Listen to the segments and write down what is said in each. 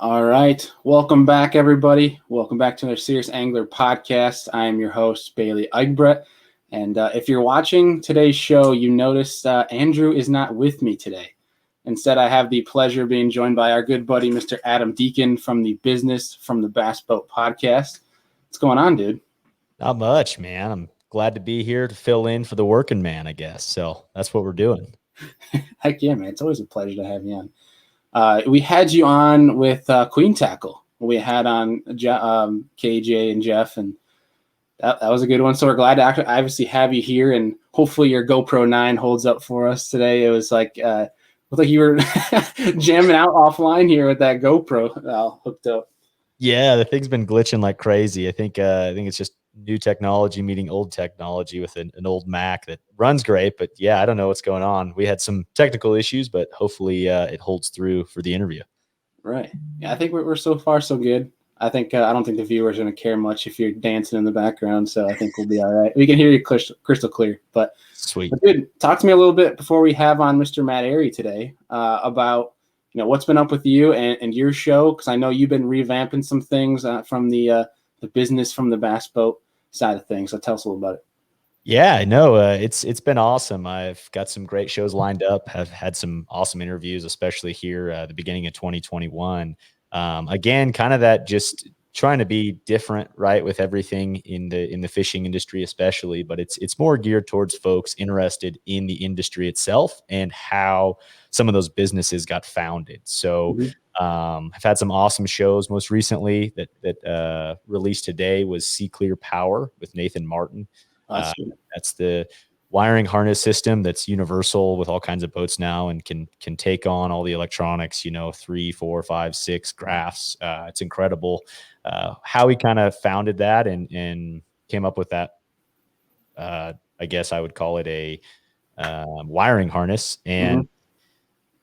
All right. Welcome back, everybody. Welcome back to another Serious Angler podcast. I am your host, Bailey Eichbrett. And if you're watching today's show, you notice Andrew is not with me today. Instead, I have the pleasure of being joined by our good buddy, Mr. Adam Deacon from the Business from the Bass Boat podcast. What's going on, dude? Not much, man. I'm glad to be here to fill in for the working man, I guess. So that's what we're doing. Heck yeah, man. It's always a pleasure to have you on. We had you on with Queen Tackle. We had on KJ and Jeff, and that was a good one. So we're glad to obviously have you here, and hopefully your GoPro 9 holds up for us today. It was like looked like you were jamming out offline here with that GoPro hooked up. Yeah, the thing's been glitching like crazy. I think it's just new technology meeting old technology with an old Mac that runs great. But yeah, I don't know what's going on. We had some technical issues, but hopefully it holds through for the interview. Right. Yeah, I think we're so far so good. I think I don't think the viewers are going to care much if you're dancing in the background, so I think we'll be all right. We can hear you crystal clear. But sweet. But dude, talk to me a little bit before we have on Mr. Matt Arey today about what's been up with you and your show, because I know you've been revamping some things from the Business from the Bass Boat side of things. So tell us a little about it. Yeah, I know. It's been awesome. I've got some great shows lined up. Have had some awesome interviews, especially here at the beginning of 2021. Again, kind of that just trying to be different, right, with everything in the fishing industry, especially. But it's more geared towards folks interested in the industry itself and how some of those businesses got founded. So I've had some awesome shows. Most recently that released today was Sea Clear Power with Nathan Martin. That's the wiring harness system that's universal with all kinds of boats now and can take on all the electronics, 3, 4, 5, 6 graphs. It's incredible how he kind of founded that and came up with that. I guess I would call it a wiring harness. And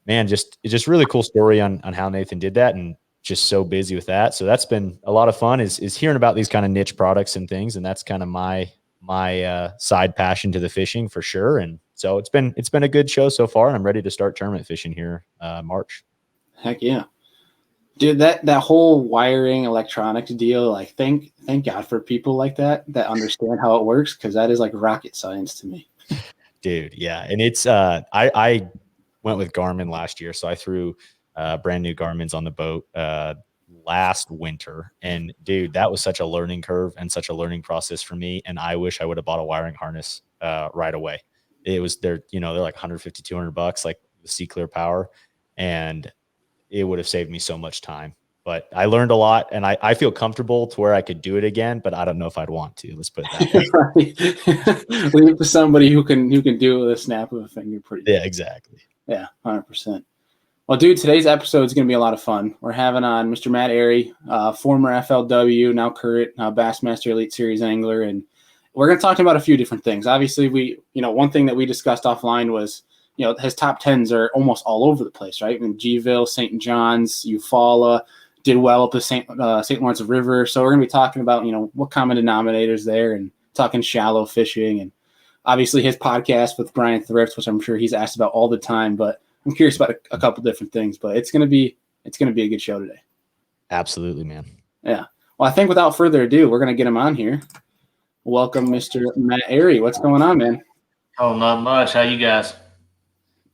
man, it's just really cool story on how Nathan did that, and just so busy with that. So that's been a lot of fun is hearing about these kind of niche products and things. And that's kind of my side passion to the fishing for sure. And so it's been a good show so far, and I'm ready to start tournament fishing here March. Heck yeah, dude. That whole wiring electronics deal, like thank God for people like that understand how it works, because that is like rocket science to me. Dude, yeah. And it's I went with Garmin last year, so I threw brand new Garmin's on the boat last winter, and dude, that was such a learning curve and such a learning process for me. And I wish I would have bought a wiring harness right away. It was they're like $150, $200, like the Sea Clear Power, and it would have saved me so much time. But I learned a lot, and I feel comfortable to where I could do it again, but I don't know if I'd want to. Let's put it that way. Leave it to somebody who can do it with a snap of a finger. Yeah, exactly. Yeah, 100%. Well, dude, today's episode is going to be a lot of fun. We're having on Mr. Matt Arey, former FLW, now current Bassmaster Elite Series angler, and we're going to talk about a few different things. Obviously, one thing that we discussed offline was, his top 10s are almost all over the place, right? In Gville, St. John's, Eufaula, did well up the St. Lawrence River. So we're going to be talking about, what common denominators there, and talking shallow fishing, and obviously his podcast with Brian Thrift, which I'm sure he's asked about all the time, but I'm curious about a couple different things. But it's gonna be a good show today. Absolutely, man. Yeah. Well, I think without further ado, we're gonna get him on here. Welcome, Mr. Matt Arey. What's going on, man? Oh, not much. How you guys?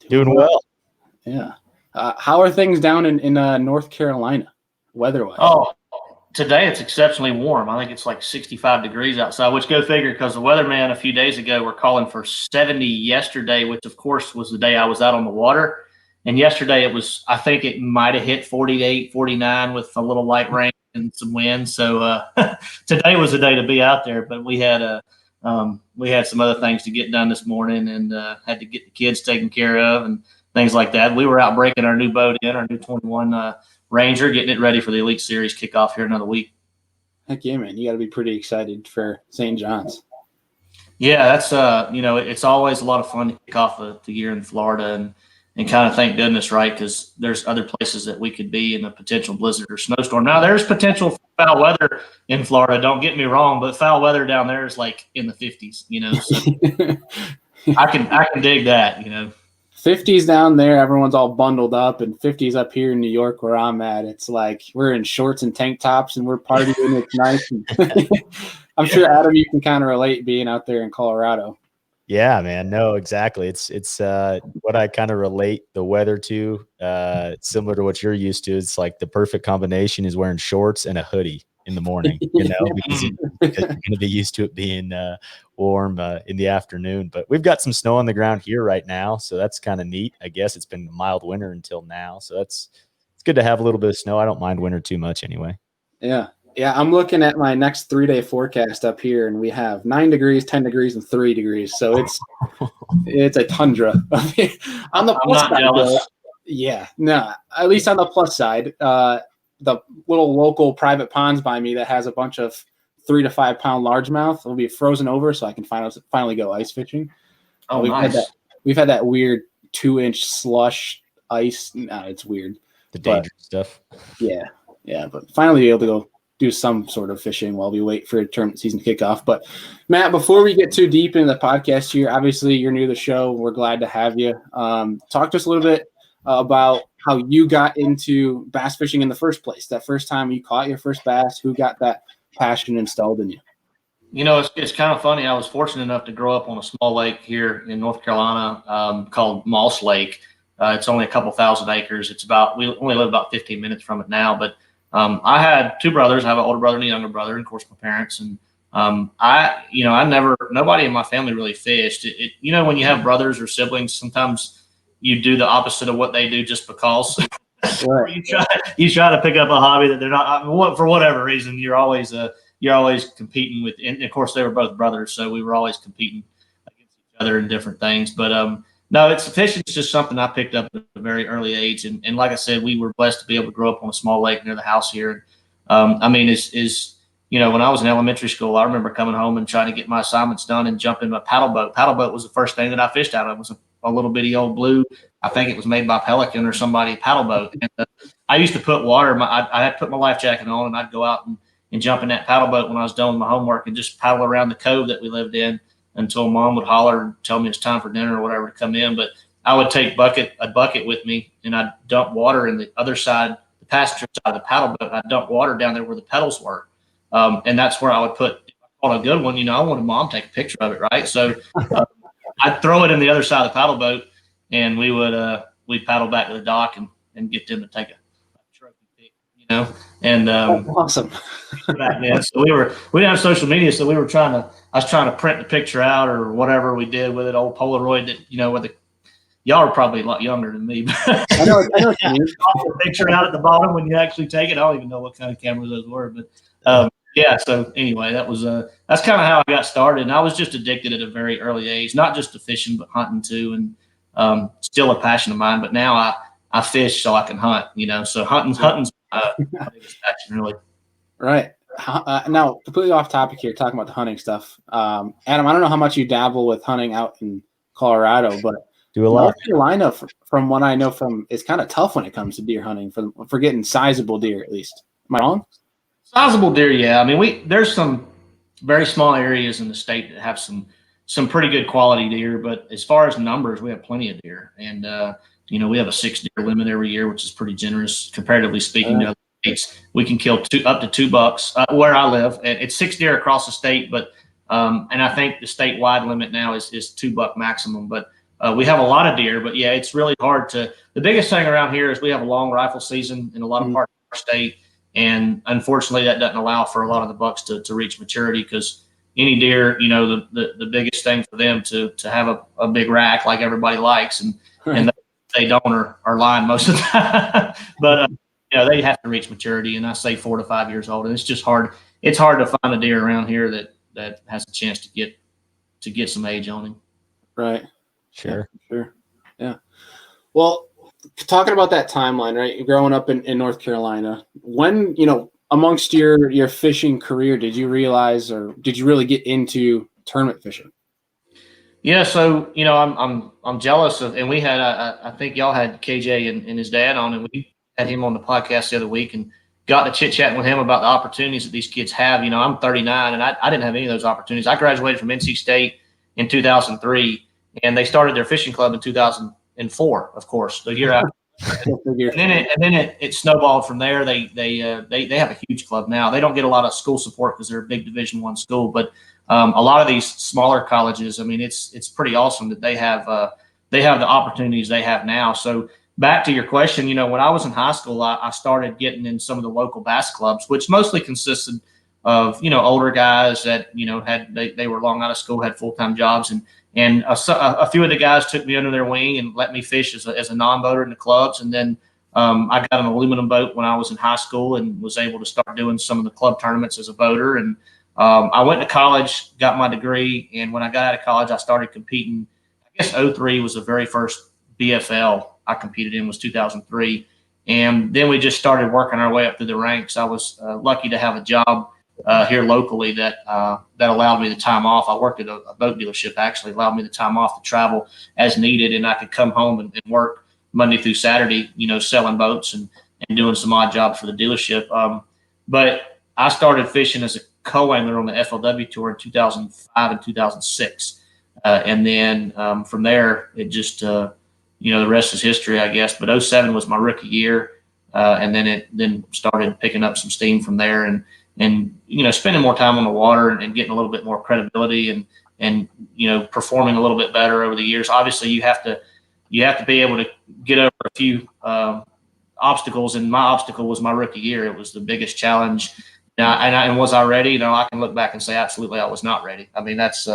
Doing well. Yeah. How are things down in North Carolina, weather-wise? Oh, today it's exceptionally warm. I think it's like 65 degrees outside, which go figure, because the weatherman a few days ago were calling for 70 yesterday, which of course was the day I was out on the water. And yesterday I think it might have hit 48, 49 with a little light rain and some wind. So today was the day to be out there, but we had some other things to get done this morning, and had to get the kids taken care of and things like that. We were out breaking our new boat in, our new 21 Ranger, getting it ready for the Elite Series kickoff here another week. Heck yeah, man. You got to be pretty excited for St. John's. Yeah, that's it's always a lot of fun to kick off the year in Florida, and kind of thank goodness, right? Because there's other places that we could be in a potential blizzard or snowstorm. Now, there's potential for foul weather in Florida, don't get me wrong, but foul weather down there is like in the 50s, so I can dig that, 50s down there, everyone's all bundled up, and 50s up here in New York where I'm at. It's like we're in shorts and tank tops and we're partying. It's nice. I'm sure, Adam, you can kind of relate being out there in Colorado. Yeah, man. No, exactly. It's what I kind of relate the weather to, similar to what you're used to. It's like the perfect combination is wearing shorts and a hoodie in the morning, because you're going to be used to it being warm in the afternoon. But we've got some snow on the ground here right now, so that's kind of neat. I guess it's been a mild winter until now, so it's good to have a little bit of snow. I don't mind winter too much anyway. Yeah. Yeah, I'm looking at my next 3-day forecast up here, and we have 9 degrees, 10 degrees, and 3 degrees. So it's a tundra. On the plus side, though, yeah, no, at least on the plus side, the little local private ponds by me that has a bunch of 3 to 5 pound largemouth will be frozen over, so I can finally go ice fishing. Oh, nice. We've had that weird 2-inch slush ice. No, it's weird. The dangerous stuff. Yeah, but finally be able to go do some sort of fishing while we wait for a tournament season to kick off. But Matt, before we get too deep into the podcast here, obviously you're new to the show. We're glad to have you. Talk to us a little bit about how you got into bass fishing in the first place. That first time you caught your first bass, who got that passion installed in you? You know, it's kind of funny. I was fortunate enough to grow up on a small lake here in North Carolina called Moss Lake. It's only a couple thousand acres. We only live about 15 minutes from it now, but I had 2 brothers. I have an older brother and a younger brother, and of course my parents. And nobody in my family really fished. When you have brothers or siblings, sometimes you do the opposite of what they do just because. Right. you try to pick up a hobby that they're not, for whatever reason. You're always competing with, and of course they were both brothers, so we were always competing against each other in different things. But no, fishing is just something I picked up at a very early age. And like I said, we were blessed to be able to grow up on a small lake near the house here. When I was in elementary school, I remember coming home and trying to get my assignments done and jump in my paddle boat. Paddle boat was the first thing that I fished out of. It was a little bitty old blue. I think it was made by Pelican or somebody, paddle boat. And I used to put water. I had to put my life jacket on, and I'd go out and jump in that paddle boat when I was done with my homework and just paddle around the cove that we lived in until Mom would holler and tell me it's time for dinner or whatever to come in. But I would take a bucket with me, and I'd dump water in the other side, the passenger side of the paddle boat. I'd dump water down there where the pedals were. And that's where I would put, if I caught a good one, I wanted Mom to take a picture of it, right? So I'd throw it in the other side of the paddle boat, and we'd paddle back to the dock and get them to take a trophy pic, And awesome. back then, so we didn't have social media, so I was trying to print the picture out or whatever we did with it, old Polaroid that y'all are probably a lot younger than me. But I know what you mean. the picture out at the bottom when you actually take it. I don't even know what kind of cameras those were, but yeah. So anyway, that's kind of how I got started, and I was just addicted at a very early age, not just to fishing but hunting too, and still a passion of mine. But now I fish so I can hunt. So hunting's my biggest passion, really. Right. Now, completely off topic here, talking about the hunting stuff. Adam, I don't know how much you dabble with hunting out in Colorado, but do a lot. North Carolina, from what I know, is kind of tough when it comes to deer hunting for getting sizable deer, at least. Am I wrong? Sizable deer, yeah. There's some very small areas in the state that have some pretty good quality deer, but as far as numbers, we have plenty of deer, and we have a 6 deer limit every year, which is pretty generous comparatively speaking to other states. We can kill up to 2 bucks where I live, and it's 6 deer across the state, but and I think the statewide limit now is 2 buck maximum. But we have a lot of deer, but yeah, it's really hard to. The biggest thing around here is we have a long rifle season in a lot of parts of our state, and unfortunately, that doesn't allow for a lot of the bucks to reach maturity, because any deer, the biggest thing for them to have a big rack like everybody likes, and they don't are lying most of the time. But they have to reach maturity, and I say 4 to 5 years old, and it's just hard. It's hard to find a deer around here that has a chance to get some age on him. Right. Sure. Yeah. Well, talking about that timeline, right? You're growing up in North Carolina. When, amongst your fishing career, did you realize, or did you really get into tournament fishing? Yeah, so I'm jealous of, and we had I think y'all had KJ and his dad on, and we had him on the podcast the other week and got to chit chatting with him about the opportunities that these kids have. I'm 39, and I didn't have any of those opportunities. I graduated from NC State in 2003, and they started their fishing club in 2000. 2004, of course, the year after. and then it snowballed from there. They have a huge club now. They don't get a lot of school support because they're a big Division I school, but a lot of these smaller colleges, I mean, it's pretty awesome that they have the opportunities they have now. So back to your question, when I was in high school, I started getting in some of the local bass clubs, which mostly consisted of older guys that they were long out of school, had full-time jobs, and a few of the guys took me under their wing and let me fish as a non-boater in the clubs. And then I got an aluminum boat when I was in high school and was able to start doing some of the club tournaments as a boater. And I went to college, got my degree, and when I got out of college, I started competing. I guess 2003 was the very first BFL I competed in, was 2003. And then we just started working our way up through the ranks. I was lucky to have a job here locally that allowed me the time off. I worked at a boat dealership, actually allowed me the time off to travel as needed, and I could come home and work Monday through Saturday, selling boats and doing some odd jobs for the dealership. But I started fishing as a co-angler on the FLW tour in 2005 and 2006. And then from there, it just, the rest is history, I guess. But 2007 was my rookie year. And then it started picking up some steam from there, and spending more time on the water and getting a little bit more credibility and performing a little bit better over the years. Obviously, you have to be able to get over a few obstacles, and my obstacle was my rookie year. It was the biggest challenge. And was I ready? I can look back and say absolutely I was not ready. I mean, that's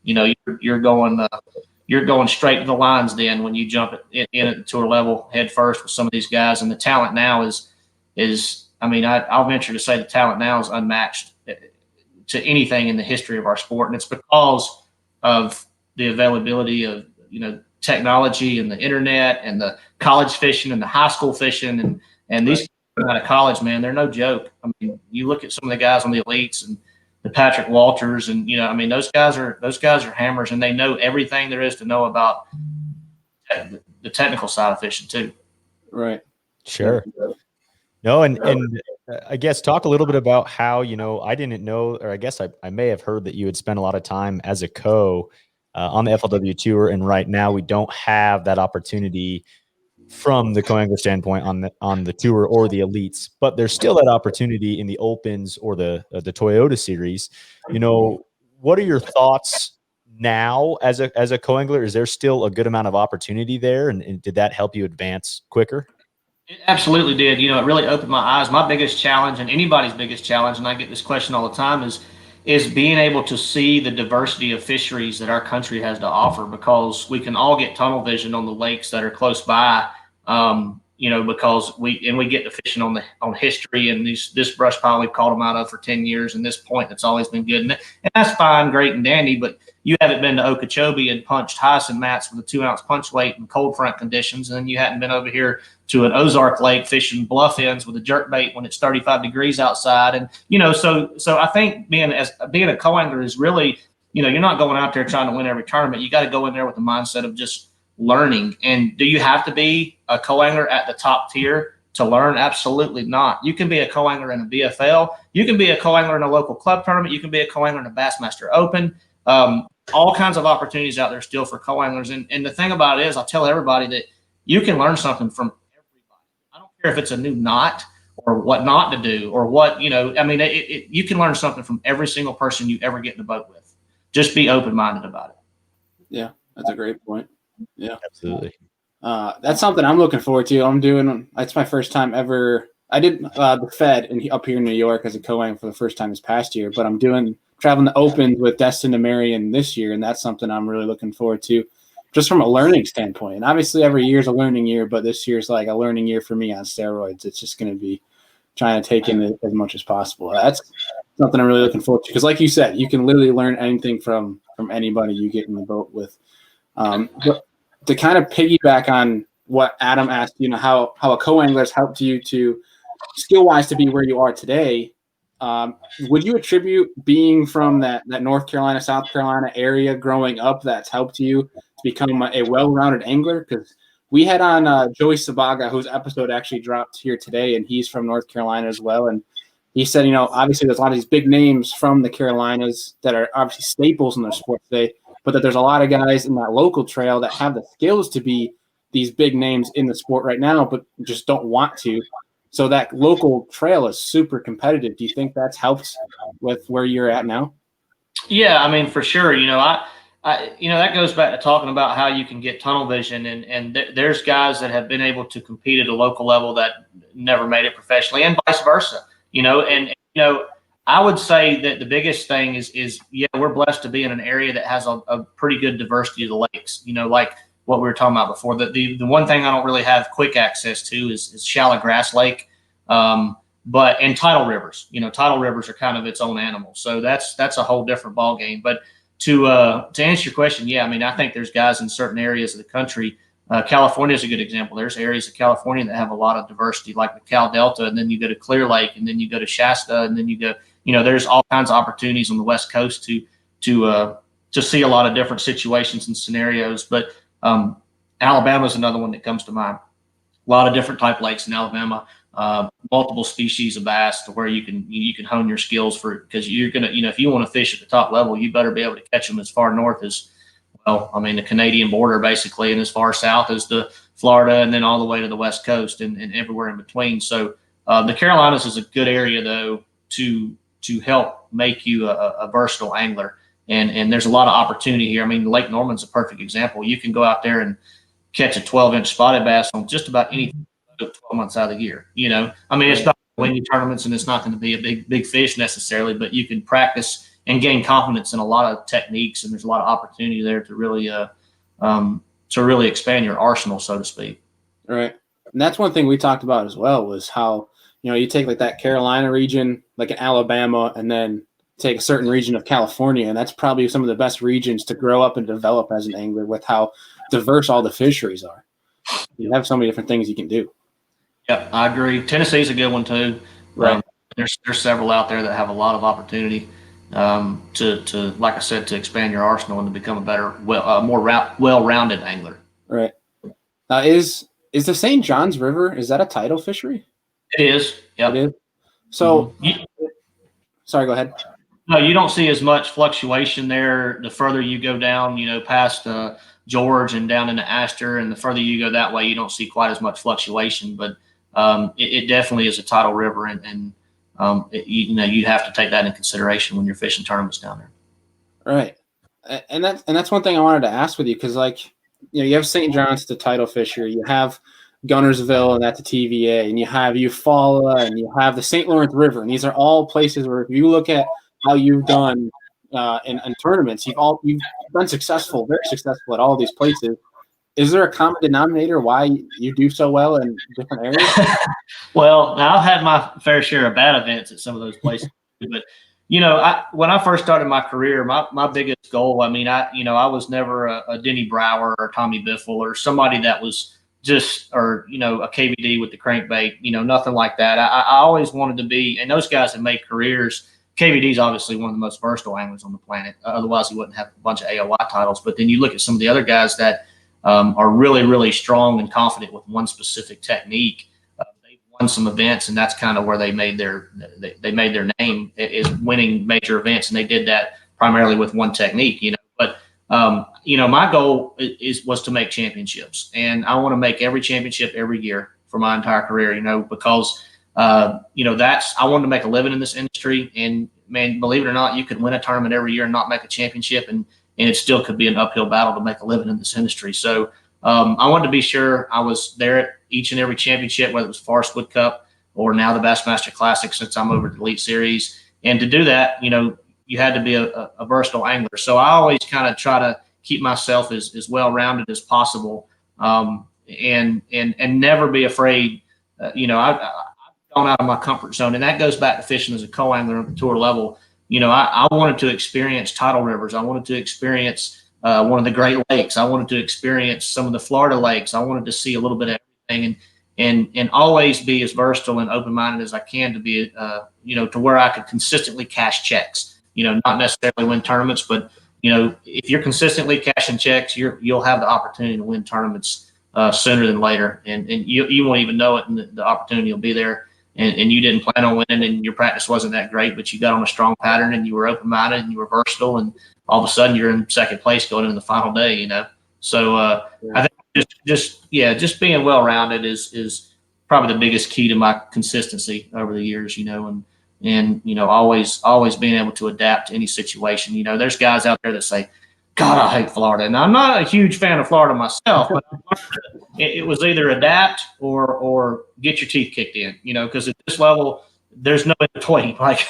you're going straight to the lines then when you jump in at the tour level head first with some of these guys. And the talent now is I mean, I'll venture to say the talent now is unmatched to anything in the history of our sport. And it's because of the availability of, technology and the internet and the college fishing and the high school fishing. And these guys out of college, man, they're no joke. I mean, you look at some of the guys on the elites and the Patrick Walters, and, I mean, those guys are hammers, and they know everything there is to know about the technical side of fishing too. Right. Sure. No, and I guess talk a little bit about how, I didn't know, or I guess I may have heard that you had spent a lot of time as a co on the FLW tour, and right now we don't have that opportunity from the co-angler standpoint on the tour or the elites, but there's still that opportunity in the opens or the Toyota series. What are your thoughts now as a co-angler? Is there still a good amount of opportunity there, and did that help you advance quicker? It absolutely did. It really opened my eyes. My biggest challenge, and anybody's biggest challenge, and I get this question all the time, is being able to see the diversity of fisheries that our country has to offer, because we can all get tunnel vision on the lakes that are close by, because we get to fishing on history and this brush pile we've caught them out of for 10 years and this point that's always been good. And that's fine, great, and dandy, but you haven't been to Okeechobee and punched hyacinth mats with a 2-ounce punch weight in cold front conditions, and then you hadn't been over here to an Ozark lake fishing bluff ends with a jerk bait when it's 35 degrees outside. And, so I think being a co-angler is really, you're not going out there trying to win every tournament. You got to go in there with the mindset of just learning. And do you have to be a co-angler at the top tier to learn? Absolutely not. You can be a co-angler in a BFL. You can be a co-angler in a local club tournament. You can be a co-angler in a Bassmaster Open. All kinds of opportunities out there still for co-anglers. And the thing about it is, I tell everybody that you can learn something from everybody. I don't care if it's a new knot or what not to do or what, you can learn something from every single person you ever get in the boat with. Just be open-minded about it. Yeah, that's a great point. Yeah, absolutely. That's something I'm looking forward to. It's my first time ever. I did the Fed up here in New York as a co-angler for the first time this past year, but I'm traveling the Opens with Destin to Marion this year, and that's something I'm really looking forward to, just from a learning standpoint. And obviously every year is a learning year, but this year's like a learning year for me on steroids. It's just going to be trying to take in as much as possible. That's something I'm really looking forward to, because like you said, you can literally learn anything from anybody you get in the boat with. But to kind of piggyback on what Adam asked, how a co-angler has helped you to skill-wise to be where you are today, would you attribute being from that North Carolina, South Carolina area growing up that's helped you to become a well-rounded angler? Because we had on Joey Sabaga, whose episode actually dropped here today, and he's from North Carolina as well. And he said, obviously there's a lot of these big names from the Carolinas that are obviously staples in their sport today, but that there's a lot of guys in that local trail that have the skills to be these big names in the sport right now, but just don't want to. So that local trail is super competitive. Do you think that's helped with where you're at now? Yeah, I mean, for sure. That goes back to talking about how you can get tunnel vision, and there's guys that have been able to compete at a local level that never made it professionally, and vice versa. I would say that the biggest thing is we're blessed to be in an area that has a pretty good diversity of the lakes. Like what we were talking about before. The one thing I don't really have quick access to is shallow grass lake. But tidal rivers, tidal rivers are kind of its own animal. So that's a whole different ball game. But to answer your question, yeah, I mean, I think there's guys in certain areas of the country. California is a good example. There's areas of California that have a lot of diversity, like the Cal Delta, and then you go to Clear Lake, and then you go to Shasta, and then you go, there's all kinds of opportunities on the West Coast to see a lot of different situations and scenarios. But Alabama is another one that comes to mind. A lot of different type lakes in Alabama. Multiple species of bass to where you can hone your skills because you're gonna, if you want to fish at the top level, you better be able to catch them as far north as, well, I mean, the Canadian border basically, and as far south as the Florida, and then all the way to the West Coast and everywhere in between. So the Carolinas is a good area though to help make you a versatile angler, and there's a lot of opportunity here. I mean, Lake Norman's a perfect example. You can go out there and catch a 12-inch spotted bass on just about anything 12 months out of the year. I mean, it's not going to win you tournaments, and it's not going to be a big fish necessarily, but you can practice and gain confidence in a lot of techniques, and there's a lot of opportunity there to really expand your arsenal, so to speak. Right. And that's one thing we talked about as well, was how, you take like that Carolina region, like in Alabama, and then take a certain region of California, and that's probably some of the best regions to grow up and develop as an angler, with how diverse all the fisheries are. You have so many different things you can do. Yeah, I agree. Tennessee's a good one too. Right. There's several out there that have a lot of opportunity to, like I said, to expand your arsenal and to become a better, more well-rounded angler. Right. Is the St. Johns River, is that a tidal fishery? It is. Yeah. It is. So, sorry, go ahead. No, you don't see as much fluctuation there. The further you go down, past George and down into Astor, and the further you go that way, you don't see quite as much fluctuation. But it definitely is a tidal river, and you have to take that into consideration when you're fishing tournaments down there. Right, and that's one thing I wanted to ask with you, because you have St. John's, the tidal fishery, you have Gunnersville, and that's a TVA, and you have Eufaula, and you have the St. Lawrence River, and these are all places where, if you look at how you've done in tournaments, you've been successful, very successful at all these places. Is there a common denominator why you do so well in different areas? Well, now I've had my fair share of bad events at some of those places, but when I first started my career, my biggest goal, I was never a Denny Brower or Tommy Biffle or somebody that was just, or a KVD with the crankbait, nothing like that. I always wanted to be, and those guys have made careers. KVD is obviously one of the most versatile anglers on the planet. Otherwise, he wouldn't have a bunch of AOY titles. But then you look at some of the other guys that are really, really strong and confident with one specific technique. They've won some events, and that's kind of where they made their name, is winning major events, and they did that primarily with one technique. But my goal was to make championships, and I want to make every championship every year for my entire career. Because I wanted to make a living in this industry, and man, believe it or not, you could win a tournament every year and not make a championship, and it still could be an uphill battle to make a living in this industry. So I wanted to be sure I was there at each and every championship, whether it was Forest Wood Cup or now the Bassmaster Classic, since I'm over at the Elite Series. And to do that, you had to be a versatile angler. So I always kind of try to keep myself as well-rounded as possible, and never be afraid. I've gone out of my comfort zone, and that goes back to fishing as a co-angler at the tour level. I wanted to experience tidal rivers. I wanted to experience one of the Great Lakes. I wanted to experience some of the Florida lakes. I wanted to see a little bit of everything, and always be as versatile and open-minded as I can to be, to where I could consistently cash checks. Not necessarily win tournaments, but if you're consistently cashing checks, you'll have the opportunity to win tournaments sooner than later, and you won't even know it, and the opportunity will be there. And you didn't plan on winning, and your practice wasn't that great, but you got on a strong pattern, and you were open-minded, and you were versatile, and all of a sudden you're in second place going into the final day. So I think just being well-rounded is probably the biggest key to my consistency over the years, and always being able to adapt to any situation. There's guys out there that say, God, I hate Florida. And I'm not a huge fan of Florida myself, but it was either adapt or get your teeth kicked in, because at this level, there's no in between. Like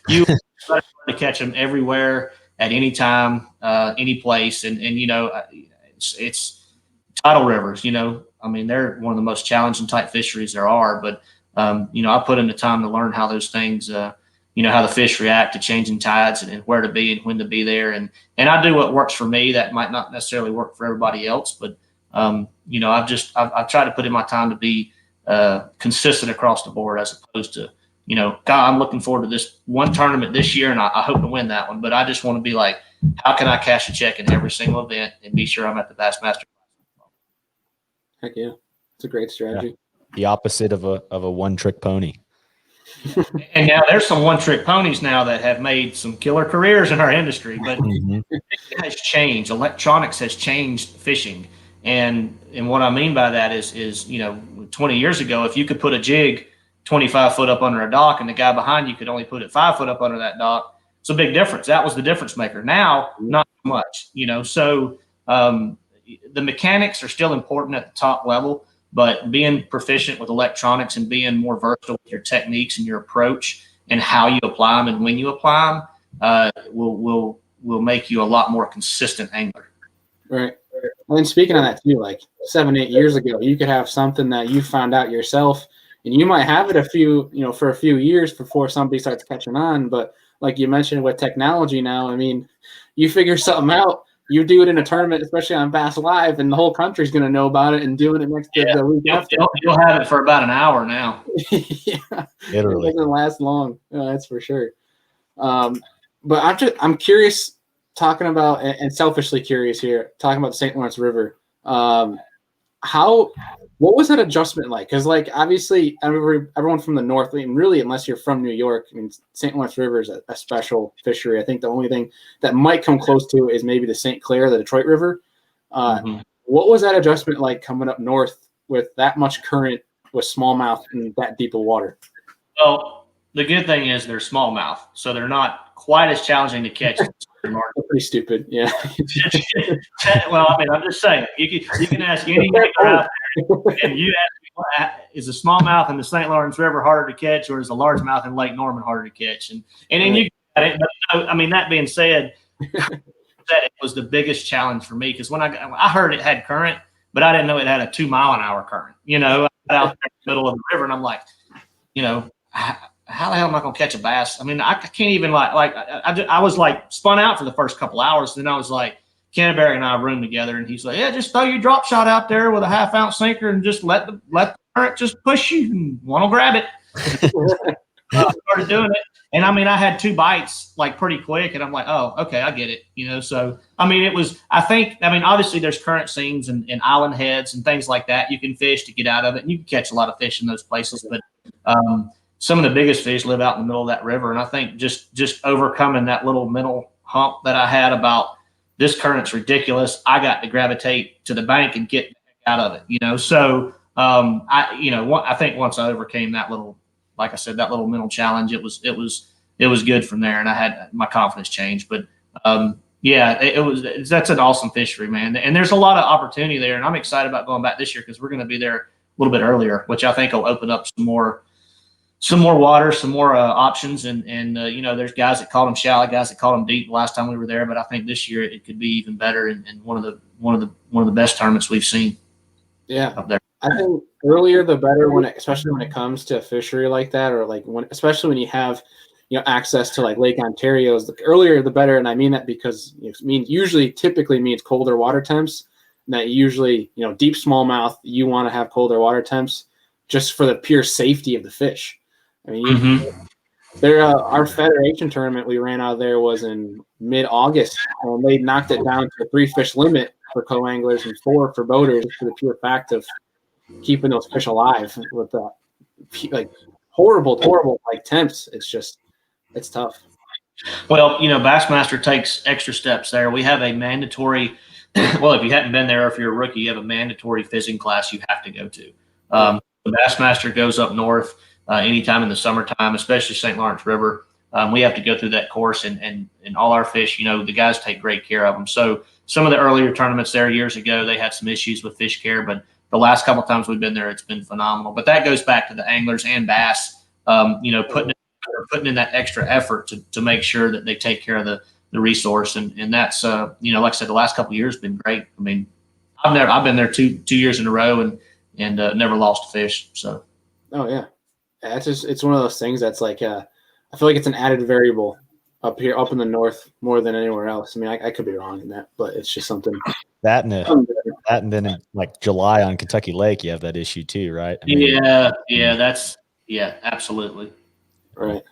you try to catch them everywhere at any time, any place. And it's tidal rivers, they're one of the most challenging type fisheries there are. But, I put in the time to learn how those things, how the fish react to changing tides and where to be and when to be there. And I do what works for me. That might not necessarily work for everybody else, but, I've tried to put in my time to be consistent across the board, as opposed to, God, I'm looking forward to this one tournament this year and I hope to win that one. But I just want to be like, how can I cash a check in every single event and be sure I'm at the Bassmaster? Heck yeah. It's a great strategy. Yeah. The opposite of a one-trick pony. And now there's some one-trick ponies now that have made some killer careers in our industry, but it has changed. Electronics has changed fishing. And what I mean by that is 20 years ago, if you could put a jig 25 foot up under a dock and the guy behind you could only put it 5 foot up under that dock, it's a big difference. That was the difference maker. Now, not much, so the mechanics are still important at the top level, but being proficient with electronics and being more versatile with your techniques and your approach and how you apply them and when you apply them will make you a lot more consistent angler. Right. And speaking of that too, like 7-8 years ago, you could have something that you found out yourself, and you might have it for a few years before somebody starts catching on. But like you mentioned with technology now, you figure something out. You do it in a tournament, especially on Bass Live, and the whole country's going to know about it and doing it next to the week after. You'll have it for about an hour now. Yeah, literally. It doesn't last long. That's for sure. But I'm curious, talking about, and selfishly curious here, talking about the St. Lawrence River. What was that adjustment like? Because obviously everyone from the north, really, unless you're from New York, St. Lawrence River is a special fishery. I think the only thing that might come close to is maybe the St. Clair, the Detroit River. What was that adjustment like coming up north with that much current, with smallmouth and that deep of water? Well, the good thing is they're smallmouth, so they're not quite as challenging to catch. They're pretty stupid, yeah. Well, I'm just saying, you can ask any angler out there, and you ask, is the smallmouth in the St. Lawrence River harder to catch, or is the largemouth in Lake Norman harder to catch? And then you got it. But, that being said, that it was the biggest challenge for me, because when I heard it had current, but I didn't know it had a 2 mile an hour current. I got out there in the middle of the river, and I'm like, how the hell am I going to catch a bass? I can't even I was spun out for the first couple hours. Then I was like, Canterbury and I roomed together, and he's like, yeah, just throw your drop shot out there with a 1/2 ounce sinker and just let the current just push you, and one will grab it. I started doing it. And I had 2 bites pretty quick, and I'm like, oh, okay, I get it. So, it was, obviously there's current seams and island heads and things like that you can fish to get out of it. And you can catch a lot of fish in those places, but, some of the biggest fish live out in the middle of that river. And I think just overcoming that little mental hump that I had about this current's ridiculous, I got to gravitate to the bank and get out of it, So, I think once I overcame that little, like I said, that little mental challenge, it was good from there. And I had my confidence change, but, that's an awesome fishery, man. And there's a lot of opportunity there. And I'm excited about going back this year, because we're going to be there a little bit earlier, which I think will open up some more water, some more options, and there's guys that caught them shallow, guys that caught them deep the last time we were there. But I think this year it could be even better, and one of the best tournaments we've seen. Yeah, up there. I think earlier the better, especially when it comes to a fishery like that, or especially when you have access to Lake Ontario's. The earlier the better, and I mean that because typically means colder water temps. And that usually deep smallmouth, you want to have colder water temps just for the pure safety of the fish. Our federation tournament we ran out of there was in mid-August, and they knocked it down to a 3-fish limit for coanglers and 4 for boaters, for the pure fact of keeping those fish alive with horrible temps. It's tough. Well, Bassmaster takes extra steps there. We have a mandatory well, if you hadn't been there, or if you're a rookie, you have a mandatory fishing class you have to go to. The Bassmaster goes up north anytime in the summertime, especially St. Lawrence River. We have to go through that course, and all our fish, the guys take great care of them. So some of the earlier tournaments there years ago, they had some issues with fish care, but the last couple of times we've been there, it's been phenomenal. But that goes back to the anglers and bass, putting in that extra effort to make sure that they take care of the resource. And that's, like I said, the last couple of years have been great. I mean, I've been there two years in a row and never lost a fish. So. Oh yeah. It's one of those things that's like, I feel like it's an added variable up in the north more than anywhere else. I mean, I could be wrong in that, but it's just something. And then in like July on Kentucky Lake, you have that issue too, right? Absolutely. Right.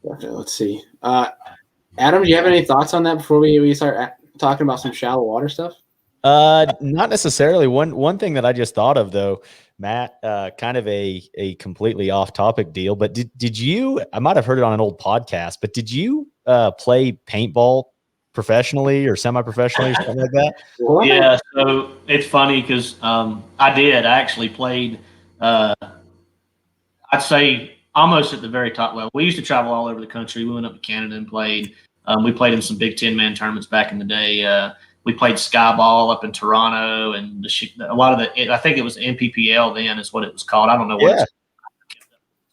Okay, let's see. Adam, do you have any thoughts on that before we start talking about some shallow water stuff? Not necessarily. One thing that I just thought of though, Matt, kind of a completely off topic deal, but did you, I might have heard it on an old podcast, but did you play paintball professionally or semi-professionally or something like that? Yeah. So it's funny because I actually played, I'd say almost at the very top level. We used to travel all over the country. We went up to Canada and played. We played in some Big 10-man tournaments back in the day. We played Skyball up in Toronto, and a lot of I think it was NPPL then is what it was called. I don't know what it's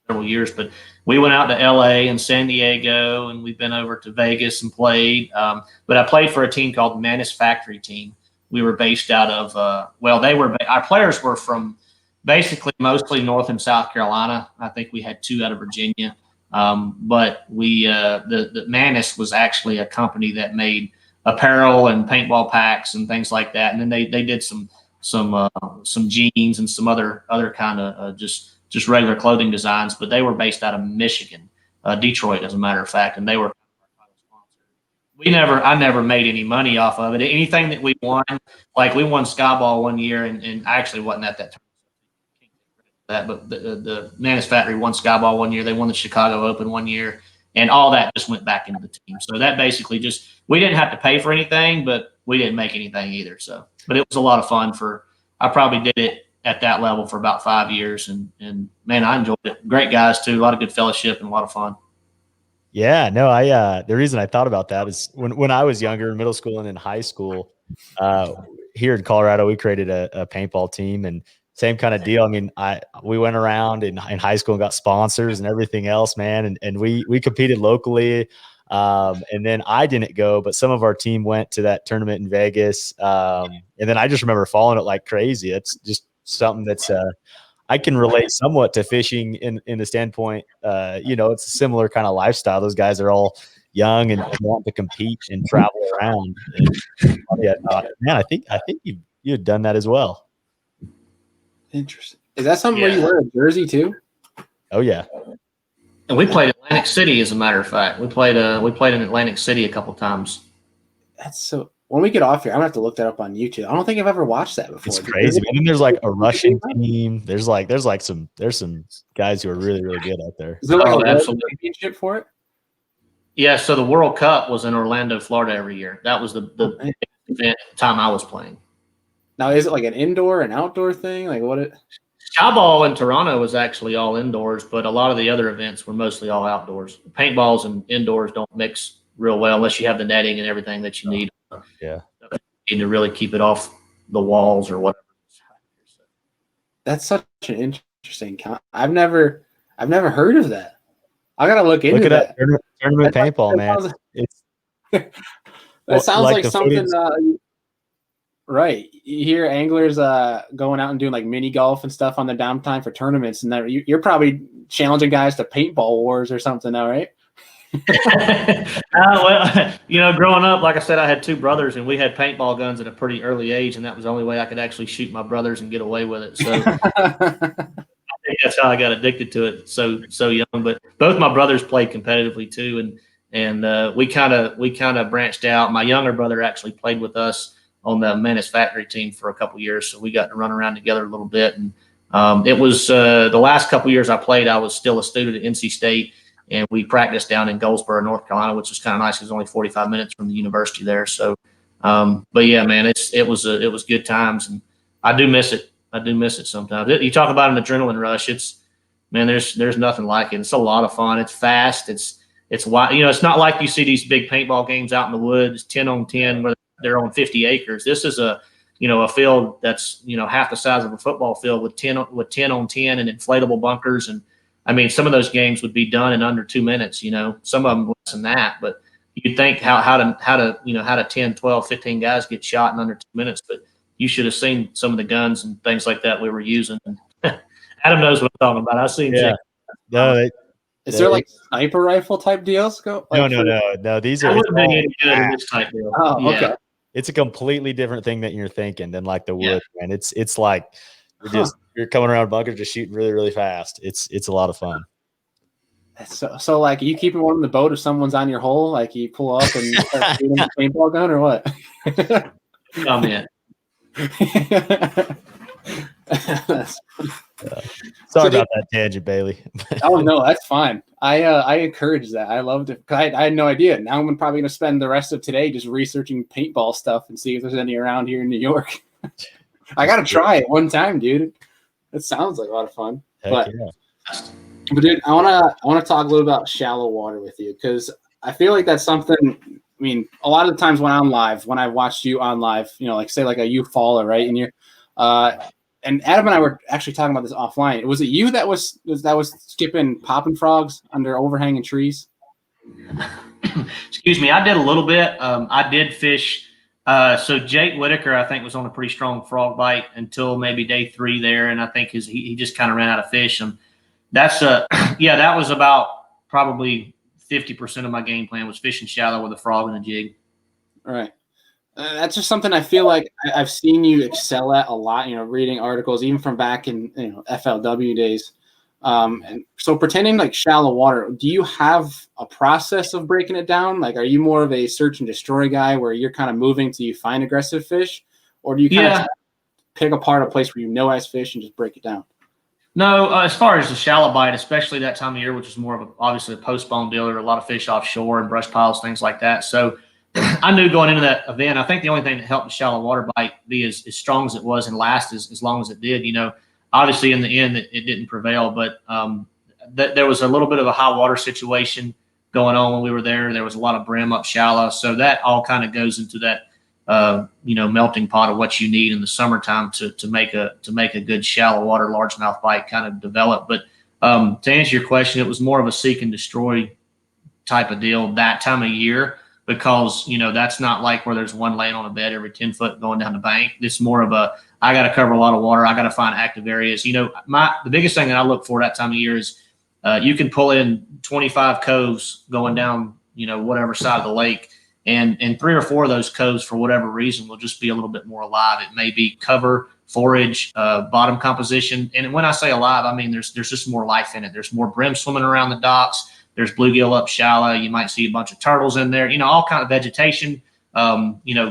several years, but we went out to LA and San Diego, and we've been over to Vegas and played. But I played for a team called Manus Factory Team. We were based out of, our players were from basically mostly North and South Carolina. I think we had 2 out of Virginia. But the Manus was actually a company that made apparel and paintball packs and things like that. And then they did some jeans and some other kind of just regular clothing designs, but they were based out of Michigan, Detroit, as a matter of fact. And they were I never made any money off of it. Anything that we won, like we won Skyball one year, and I actually wasn't at that time. But the Manus Factory won Skyball one year. They won the Chicago Open one year, and all that just went back into the team. So that basically we didn't have to pay for anything, but we didn't make anything either. So, but it was a lot of fun I probably did it at that level for about 5 years, and man, I enjoyed it. Great guys too, a lot of good fellowship and a lot of fun. Yeah, no, the reason I thought about that is when I was younger, in middle school and in high school, here in Colorado, we created a paintball team, and same kind of deal. I mean, we went around in high school and got sponsors and everything else, man. And we competed locally. And then I didn't go, but some of our team went to that tournament in Vegas. And then I just remember following it like crazy. It's just something that's, I can relate somewhat to fishing in the standpoint, it's a similar kind of lifestyle. Those guys are all young and want to compete and travel around. And, man, I think you had done that as well. Interesting. Is that something where you wear a jersey too? Oh yeah. And we played Atlantic City, as a matter of fact. We played in Atlantic City a couple times. That's so. When we get off here, I'm gonna have to look that up on YouTube. I don't think I've ever watched that before. It's crazy. And then there's like a Russian team. There's some guys who are really, really good out there. Is there like a championship for it? Yeah. So the World Cup was in Orlando, Florida every year. That was the event time I was playing. Now, is it like an indoor and outdoor thing? Like what? Skyball in Toronto was actually all indoors, but a lot of the other events were mostly all outdoors. Paintballs and indoors don't mix real well unless you have the netting and everything that you need. Yeah. You need to really keep it off the walls or whatever. That's such an interesting I've never heard of that. I gotta look into that. Tournament paintball, man. That sounds like something. Right. You hear anglers going out and doing like mini golf and stuff on their downtime for tournaments, and that you're probably challenging guys to paintball wars or something now, right? Well, growing up, like I said, I had 2 brothers, and we had paintball guns at a pretty early age, and that was the only way I could actually shoot my brothers and get away with it. So I think that's how I got addicted to it so young. But both my brothers played competitively too, and we kind of branched out. My younger brother actually played with us on the Manus Factory team for a couple years, so we got to run around together a little bit. And it was the last couple years I played, I was still a student at NC State, and we practiced down in Goldsboro, North Carolina, which was kind of nice. It was only 45 minutes from the university there. So But yeah, man, it was good times, and I do miss it. I do miss it sometimes. You talk about an adrenaline rush. Man, there's nothing like it. It's a lot of fun. It's fast. It's wide. It's not like you see these big paintball games out in the woods, 10 on 10, where they're on 50 acres. This is a field that's half the size of a football field with 10 on 10 and inflatable bunkers. And I mean, some of those games would be done in under 2 minutes. Some of them less than that. But you'd think how to 10, 12, 15 guys get shot in under 2 minutes. But you should have seen some of the guns and things like that we were using. Adam knows what I'm talking about. I've seen. Yeah. No, is there like sniper rifle type deals? No. These are wouldn't be any good in this type deal. Oh, yeah. Okay. It's a completely different thing that you're thinking than like the wood, man. It's like you're coming around a bunker just shooting really, really fast. It's a lot of fun. So like you keeping one in the boat if someone's on your hole, like you pull up and start shooting a paintball gun or what? Oh man. Sorry about that tangent, Bailey. Oh no, that's fine. I encourage that. I loved it. I had no idea. Now I'm probably going to spend the rest of today just researching paintball stuff and see if there's any around here in New York. I got to try it one time, dude. It sounds like a lot of fun. But dude, I want to talk a little about shallow water with you because I feel like that's something. I mean, a lot of the times when I've watched you on live, like say like a you faller, right? And you're and Adam and I were actually talking about this offline. Was it you that was skipping popping frogs under overhanging trees? Excuse me. I did a little bit. I did fish. So Jake Whitaker, I think, was on a pretty strong frog bite until maybe day 3 there, and I think he just kind of ran out of fish. And that's that was about probably 50% of my game plan was fishing shallow with a frog and a jig. All right. That's just something I feel like I've seen you excel at a lot, reading articles, even from back in, FLW days. And so pretending like shallow water, do you have a process of breaking it down? Like, are you more of a search and destroy guy where you're kind of moving till you find aggressive fish? Or do you kind of pick apart a place where has fish and just break it down? No, as far as the shallow bite, especially that time of year, which is more of obviously a postponed deal, there are a lot of fish offshore and brush piles, things like that. So I knew going into that event, I think the only thing that helped the shallow water bite be as strong as it was and last as long as it did. Obviously in the end it didn't prevail, but there was a little bit of a high water situation going on when we were there. There was a lot of brim up shallow, so that all kind of goes into that melting pot of what you need in the summertime to make a good shallow water largemouth bite kind of develop. But to answer your question, it was more of a seek and destroy type of deal that time of year. Because, that's not like where there's one laying on a bed every 10 foot going down the bank. It's more of I got to cover a lot of water. I got to find active areas. The biggest thing that I look for that time of year is you can pull in 25 coves going down, whatever side of the lake. And 3 or 4 of those coves, for whatever reason, will just be a little bit more alive. It may be cover, forage, bottom composition. And when I say alive, I mean there's just more life in it. There's more brim swimming around the docks. There's bluegill up shallow. You might see a bunch of turtles in there, all kind of vegetation,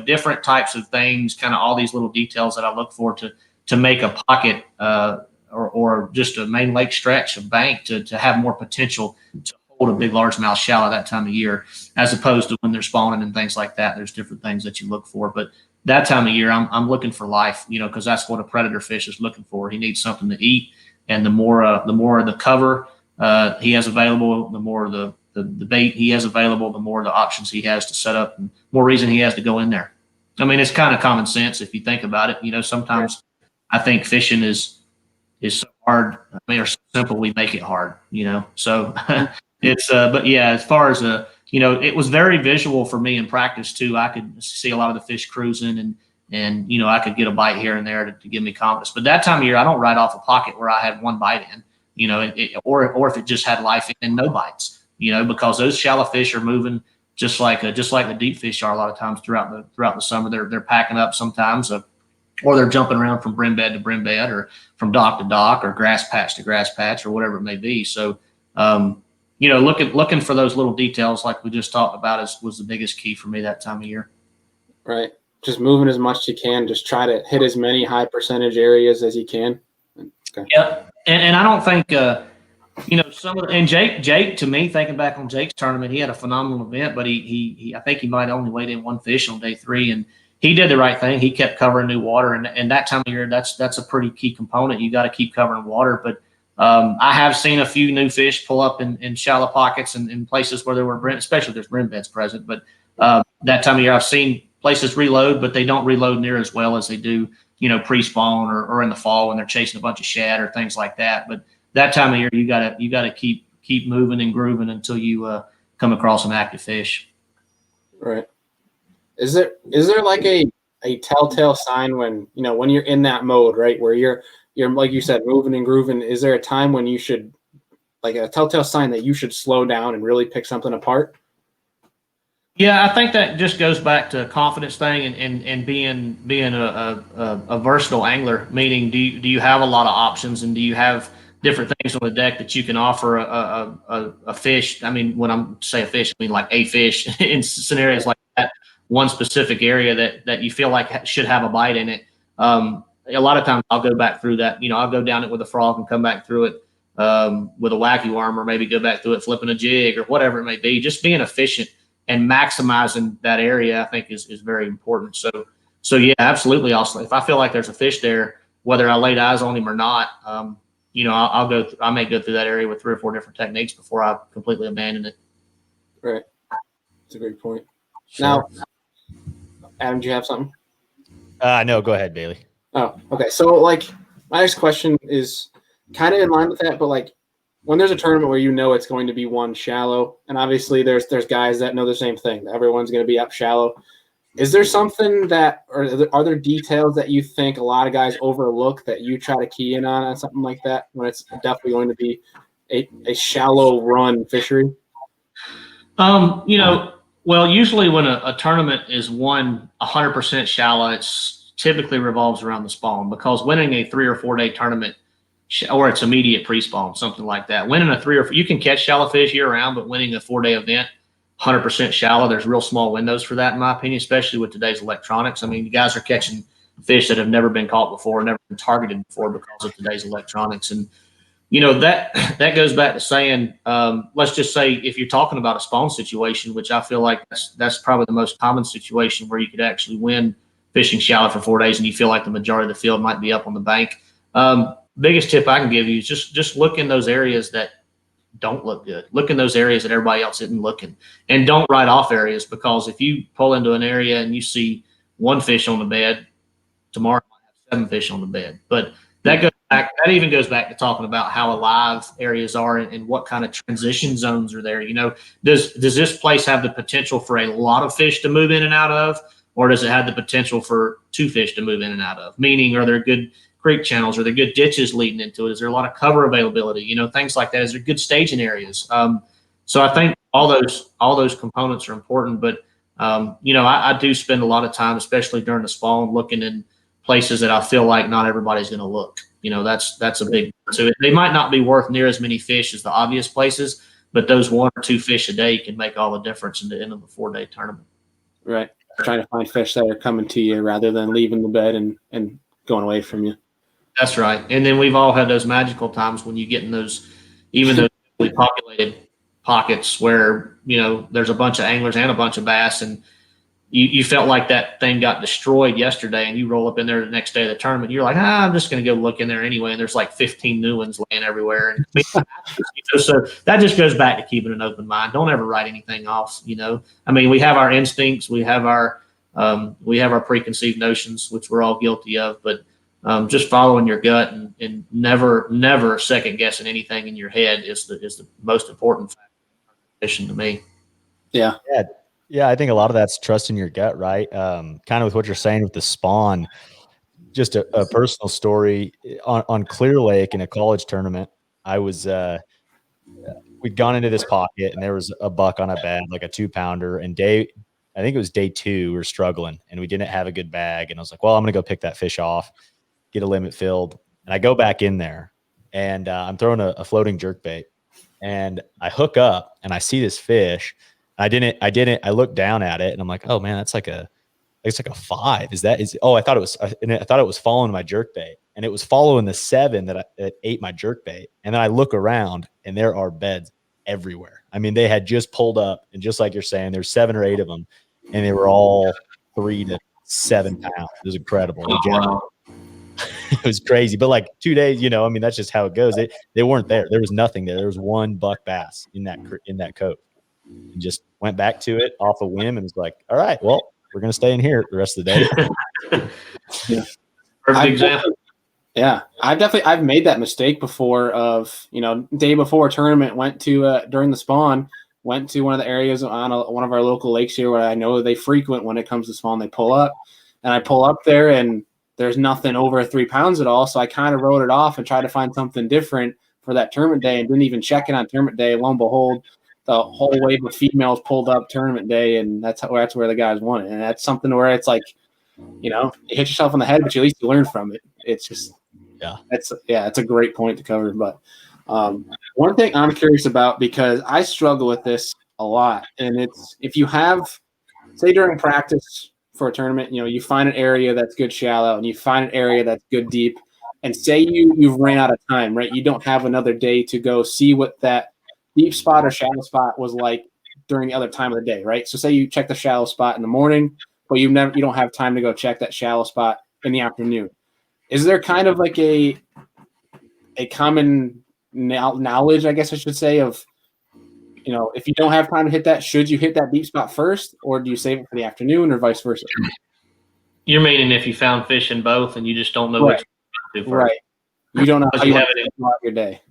different types of things, kind of all these little details that I look for to make a pocket or just a main lake stretch of bank to have more potential to hold a big largemouth shallow that time of year, as opposed to when they're spawning and things like that. There's different things that you look for. But that time of year, I'm looking for life, because that's what a predator fish is looking for. He needs something to eat. And the more of the cover he has available, the more the bait he has available, the more the options he has to set up, and more reason he has to go in there. I mean, it's kind of common sense if you think about it. Sometimes I think fishing is so hard. I mean, or so simple, we make it hard. So it's but yeah, as far as it was very visual for me in practice too. I could see a lot of the fish cruising and I could get a bite here and there to give me confidence. But that time of year, I don't ride off a pocket where I had one bite in. Or if it just had life and no bites, because those shallow fish are moving just like the deep fish are a lot of times throughout the summer. They're packing up sometimes, or they're jumping around from brim bed to brim bed, or from dock to dock, or grass patch to grass patch, or whatever it may be. So, looking for those little details like we just talked about was the biggest key for me that time of year. Right, just moving as much as you can. Just try to hit as many high percentage areas as you can. Okay. Yeah. And I don't think, Jake, to me, thinking back on Jake's tournament, he had a phenomenal event, but he I think he might have only weighed in one fish on day 3. And he did the right thing. He kept covering new water, and that time of year, that's a pretty key component. You got to keep covering water. But I have seen a few new fish pull up in shallow pockets and in places where there were especially there's brim beds present. But that time of year, I've seen places reload, but they don't reload near as well as they do, pre-spawn or in the fall when they're chasing a bunch of shad or things like that. But that time of year, you gotta keep moving and grooving until you come across an active fish. Right. Is there like a telltale sign when you're in that mode, right, where you're like you said, moving and grooving? Is there a time when you should, like, a telltale sign that you should slow down and really pick something apart? Yeah, I think that just goes back to a confidence thing and being a versatile angler. Meaning, do you have a lot of options, and do you have different things on the deck that you can offer a fish? I mean, when I'm say a fish, I mean like a fish in scenarios like that. One specific area that you feel like should have a bite in it. A lot of times I'll go back through that. I'll go down it with a frog and come back through it with a wacky worm, or maybe go back through it flipping a jig or whatever it may be. Just being efficient and maximizing that area, I think, is very important. So yeah, absolutely. Also, if I feel like there's a fish there, whether I laid eyes on him or not, I may go through that area with 3 or 4 different techniques before I completely abandon it. Right. That's a great point. Sure. Now, Adam, do you have something? No, go ahead, Bailey. Oh, okay. So, like, my next question is kind of in line with that, but like, when there's a tournament where it's going to be one shallow, and obviously there's guys that know the same thing, everyone's going to be up shallow. Is there something or are there details that you think a lot of guys overlook that you try to key in on something like that when it's definitely going to be a shallow run fishery? Well, usually when a tournament is won 100% shallow, it's typically revolves around the spawn, because winning a 3 or 4 day tournament, or it's immediate pre-spawn, something like that. Winning a 3 or 4, you can catch shallow fish year round, but winning a 4-day event, 100% shallow, there's real small windows for that, in my opinion, especially with today's electronics. I mean, you guys are catching fish that have never been caught before, never been targeted before because of today's electronics. And that goes back to saying, let's just say if you're talking about a spawn situation, which I feel like that's probably the most common situation where you could actually win fishing shallow for 4 days and you feel like the majority of the field might be up on the bank. Biggest tip I can give you is just look in those areas that don't look good. Look in those areas that everybody else isn't looking, and don't write off areas, because if you pull into an area and you see 1 fish on the bed, tomorrow you might have 7 fish on the bed. But that even goes back to talking about how alive areas are and what kind of transition zones are there. Does this place have the potential for a lot of fish to move in and out of, or does it have the potential for 2 fish to move in and out of? Meaning, are there good creek channels? Are there good ditches leading into it? Is there a lot of cover availability? Things like that. Is there good staging areas? So I think all those components are important. But I do spend a lot of time, especially during the spawn, looking in places that I feel like not everybody's going to look. That's a big. So they might not be worth near as many fish as the obvious places, but those 1 or 2 fish a day can make all the difference in the end of a 4-day tournament. Right. Trying to find fish that are coming to you rather than leaving the bed and going away from you. That's right. And then we've all had those magical times when you get in those populated pockets where, there's a bunch of anglers and a bunch of bass, and you felt like that thing got destroyed yesterday, and you roll up in there the next day of the tournament. You're like, I'm just going to go look in there anyway. And there's like 15 new ones laying everywhere. And so that just goes back to keeping an open mind. Don't ever write anything off. I mean, we have our instincts, we have our preconceived notions, which we're all guilty of, but just following your gut and never second guessing anything in your head is the most important factor to me. Yeah. Yeah, I think a lot of that's trusting your gut, right? Kind of with what you're saying with the spawn. Just a personal story on Clear Lake in a college tournament. I was we'd gone into this pocket and there was a buck on a bag, like a 2-pounder, and I think it was day 2, we were struggling and we didn't have a good bag. And I was like, well, I'm gonna go pick that fish off, get a limit filled. And I go back in there and I'm throwing a floating jerkbait, and I hook up and I see this fish. I looked down at it and I'm like, oh man, it's like a 5. I thought it was following my jerkbait, and it was following the 7 that ate my jerkbait. And then I look around and there are beds everywhere. I mean, they had just pulled up, and just like you're saying, there's 7 or 8 of them, and they were all 3 to 7 pounds. It was incredible. Wow. It was crazy. But like 2 days, you know, I mean, that's just how it goes. They weren't there. There was nothing there. There was one buck bass in that cove. And just went back to it off a whim and was like, all right, well, we're going to stay in here the rest of the day. Yeah. Perfect example. Yeah, I've made that mistake before of, you know, day before a tournament, went to during the spawn, went to one of the areas on one of our local lakes here where I know they frequent when it comes to spawn. They pull up, and I pull up there and there's nothing over 3 pounds at all. So I kind of wrote it off and tried to find something different for that tournament day and didn't even check it on tournament day. Lo and behold, the whole wave of females pulled up tournament day, and that's where the guys won it. And that's something where it's like, you know, you hit yourself on the head, but at least you learn from it. It's just, it's a great point to cover. But one thing I'm curious about, because I struggle with this a lot, and it's if you have, say during practice for a tournament, you know, you find an area that's good shallow and you find an area that's good deep, and say you've ran out of time, right? You don't have another day to go see what that deep spot or shallow spot was like during the other time of the day, right? So say you check the shallow spot in the morning, but you don't have time to go check that shallow spot in the afternoon. Is there kind of like a common knowledge, I guess I should say, of, you know, if you don't have time to hit that, should you hit that deep spot first, or do you save it for the afternoon, or vice versa? You're meaning if you found fish in both and you just don't know right. which to do first. Right. You don't know how you have it throughout your day.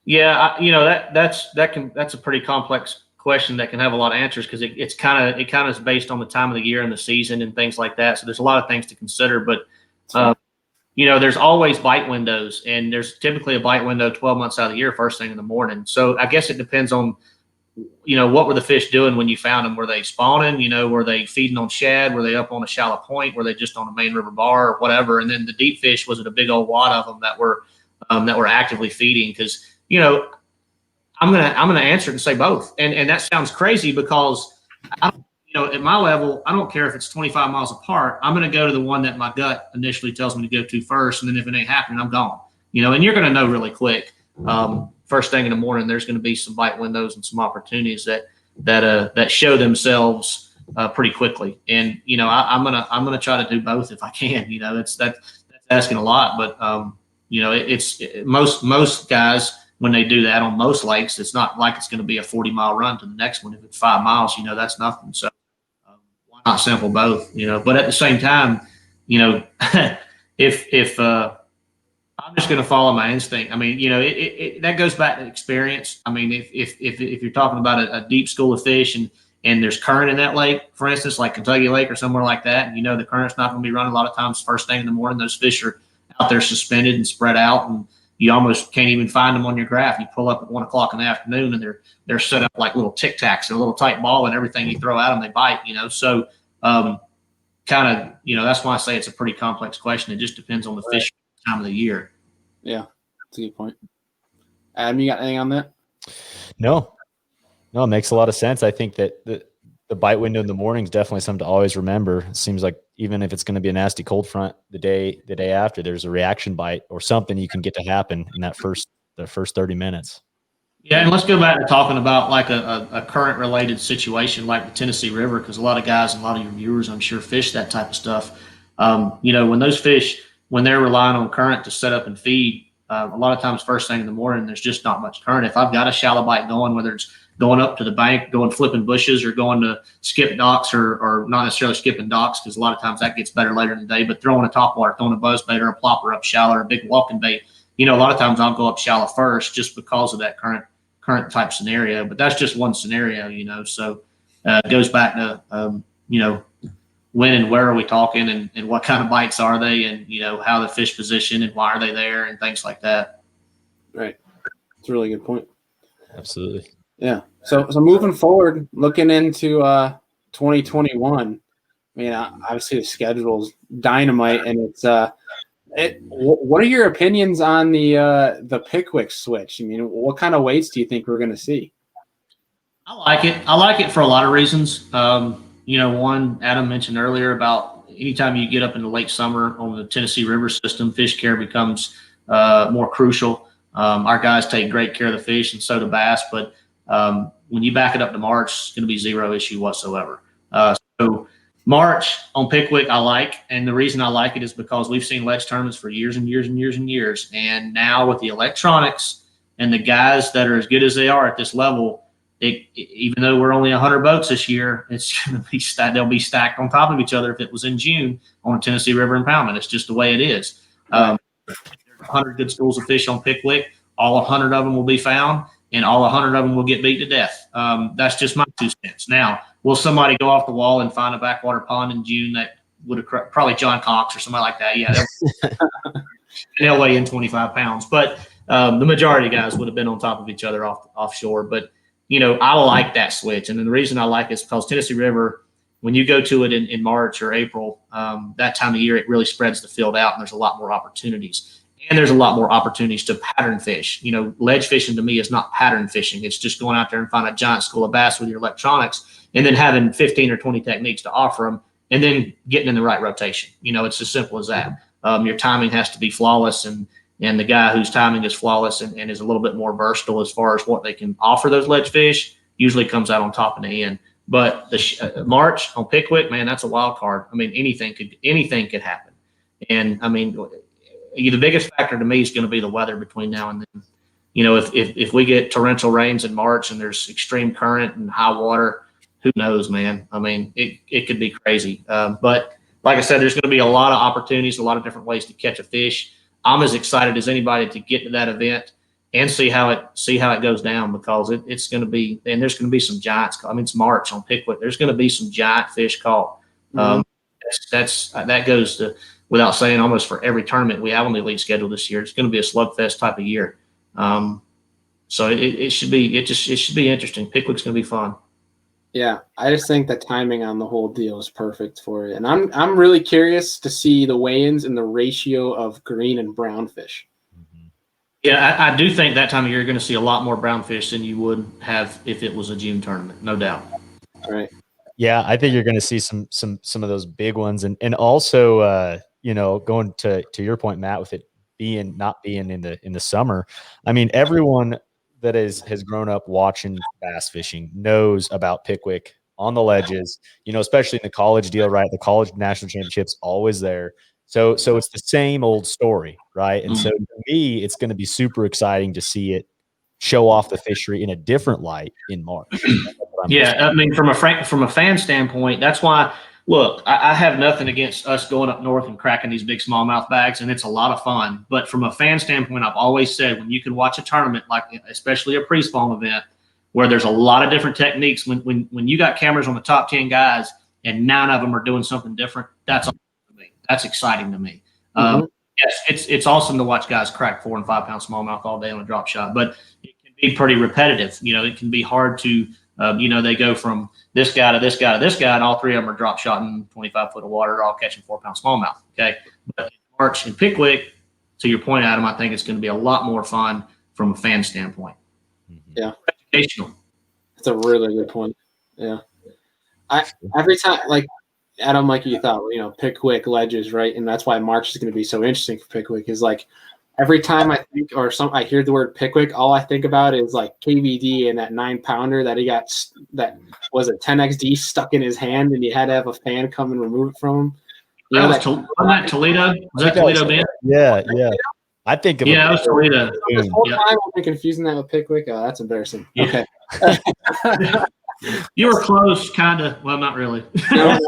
Yeah, you know, that's a pretty complex question that can have a lot of answers, because it kind of is based on the time of the year and the season and things like that. So there's a lot of things to consider, but you know, there's always bite windows, and there's typically a bite window 12 months out of the year, first thing in the morning. So I guess it depends on, you know, what were the fish doing when you found them? Were they spawning? You know, were they feeding on shad? Were they up on a shallow point? Were they just on a main river bar or whatever? And then the deep fish, was it a big old wad of them that were actively feeding? Because, you know, I'm gonna answer it and say both. And that sounds crazy, because you know, at my level, I don't care if it's 25 miles apart. I'm going to go to the one that my gut initially tells me to go to first, and then if it ain't happening, I'm gone. You know, and you're going to know really quick. First thing in the morning, there's going to be some bite windows and some opportunities that show themselves pretty quickly. And you know, I'm gonna try to do both if I can. You know, that's asking a lot, but you know, it's most guys, when they do that on most lakes, it's not like it's going to be a 40-mile run to the next one. If it's 5 miles, you know, that's nothing. So why not sample both? You know, but at the same time, you know, if I'm just going to follow my instinct. I mean, you know, that goes back to experience. I mean, if you're talking about a deep school of fish and there's current in that lake, for instance, like Kentucky Lake or somewhere like that, and you know the current's not going to be running a lot of times first thing in the morning, those fish are out there suspended and spread out, and you almost can't even find them on your graph. You pull up at 1 o'clock in the afternoon, and they're set up like little Tic Tacs, a little tight ball, and everything you throw at them, they bite. You know, so kind of, you know, that's why I say it's a pretty complex question. It just depends on the fish time of the year. Yeah, that's a good point. Adam, you got anything on that? No, it makes a lot of sense. I think that the bite window in the morning is definitely something to always remember. It seems like even if it's going to be a nasty cold front the day after, there's a reaction bite or something you can get to happen in the first 30 minutes. Yeah, and let's go back to talking about like a current related situation like the Tennessee River, because a lot of guys and a lot of your viewers, I'm sure, fish that type of stuff. You know, when those fish, when they're relying on current to set up and feed, a lot of times first thing in the morning, there's just not much current. If I've got a shallow bite going, whether it's going up to the bank, going flipping bushes, or going to skip docks, or not necessarily skipping docks, because a lot of times that gets better later in the day, but throwing a topwater, throwing a buzz bait or a plopper up shallow, or a big walking bait, you know, a lot of times I'll go up shallow first just because of that current type scenario. But that's just one scenario, you know. So it goes back to, you know, when and where are we talking, and what kind of bites are they, and, you know, how the fish position and why are they there and things like that. Right. That's a really good point. Absolutely. Yeah. So moving forward, looking into 2021, I mean, obviously the schedule's dynamite, and it's what are your opinions on the Pickwick switch? I mean, what kind of weights do you think we're going to see? I like it. I like it for a lot of reasons. You know, one, Adam mentioned earlier about anytime you get up in the late summer on the Tennessee River system, fish care becomes more crucial. Our guys take great care of the fish, and so do bass. But when you back it up to March, it's going to be zero issue whatsoever. So March on Pickwick, I like, and the reason I like it is because we've seen ledge tournaments for years and years and years and years, and now with the electronics and the guys that are as good as they are at this level, even though we're only 100 boats this year, it's going to be they'll be stacked on top of each other if it was in June on Tennessee River impoundment. It's just the way it is. There's 100 good schools of fish on Pickwick. All 100 of them will be found, and all 100 of them will get beat to death. That's just my 2 cents. Now, will somebody go off the wall and find a backwater pond in June that would have probably John Cox or somebody like that? Yeah, they'll weigh in 25 pounds. But the majority of guys would have been on top of each other offshore. But, I like that switch. And then the reason I like it is because Tennessee River, when you go to it in March or April, that time of year, it really spreads the field out and there's a lot more opportunities. And there's a lot more opportunities to pattern fish. Ledge fishing to me is not pattern fishing. It's just going out there and find a giant school of bass with your electronics and then having 15 or 20 techniques to offer them and then getting in the right rotation. It's as simple as that. Your timing has to be flawless, and the guy whose timing is flawless and is a little bit more versatile as far as what they can offer those ledge fish usually comes out on top in the end. But the March on Pickwick, man, that's a wild card. I mean, anything could happen. And I mean, the biggest factor to me is going to be the weather between now and then. If we get torrential rains in March and there's extreme current and high water, who knows, man? I mean, it could be crazy. But like I said, there's going to be a lot of opportunities, a lot of different ways to catch a fish. I'm as excited as anybody to get to that event and see how it goes down, because it's going to be, and there's going to be some giants. I mean, it's March on Pickwick. There's going to be some giant fish caught. That goes to, without saying, almost for every tournament we have on the elite schedule this year. It's going to be a slugfest type of year. So it should be interesting. Pickwick's going to be fun. Yeah, I just think the timing on the whole deal is perfect for it. And I'm really curious to see the weigh-ins and the ratio of green and brown fish. Yeah, I do think that time of year you're going to see a lot more brown fish than you would have if it was a June tournament, no doubt. All right. Yeah, I think you're going to see some of those big ones, and also going to your point, Matt, with it not being in the summer. I mean, everyone that has grown up watching bass fishing knows about Pickwick on the ledges, especially in the college deal, right? The college national championship's always there. So it's the same old story, right? And so to me, it's going to be super exciting to see it show off the fishery in a different light in March. Yeah, I mean, from a fan standpoint, that's why. Look, I have nothing against us going up north and cracking these big smallmouth bags, and it's a lot of fun. But from a fan standpoint, I've always said, when you can watch a tournament, like especially a pre-spawn event, where there's a lot of different techniques, when you got cameras on the top 10 guys and 9 of them are doing something different, that's awesome to me. That's exciting to me. Yes, it's awesome to watch guys crack 4 and 5 pound smallmouth all day on a drop shot, but it can be pretty repetitive. It can be hard to. They go from this guy to this guy to this guy, and all 3 of them are drop shotting 25 foot of water, all catching 4 pound smallmouth. Okay. But in March and Pickwick, to your point, Adam, I think it's going to be a lot more fun from a fan standpoint. Yeah. Educational. That's a really good point. Yeah. Every time, like Adam, like you thought, Pickwick ledges, right? And that's why March is going to be so interesting for Pickwick, is like, every time I think I hear the word Pickwick, all I think about is like KVD and that 9-pounder that he got, that was a 10XD stuck in his hand, and you had to have a fan come and remove it from him. That was Toledo. Was that Toledo, Ben? Yeah. I think of it was Toledo. This whole time I've been confusing that with Pickwick. Oh, that's embarrassing. Yeah. Okay. You were close, kind of. Well, not really. No,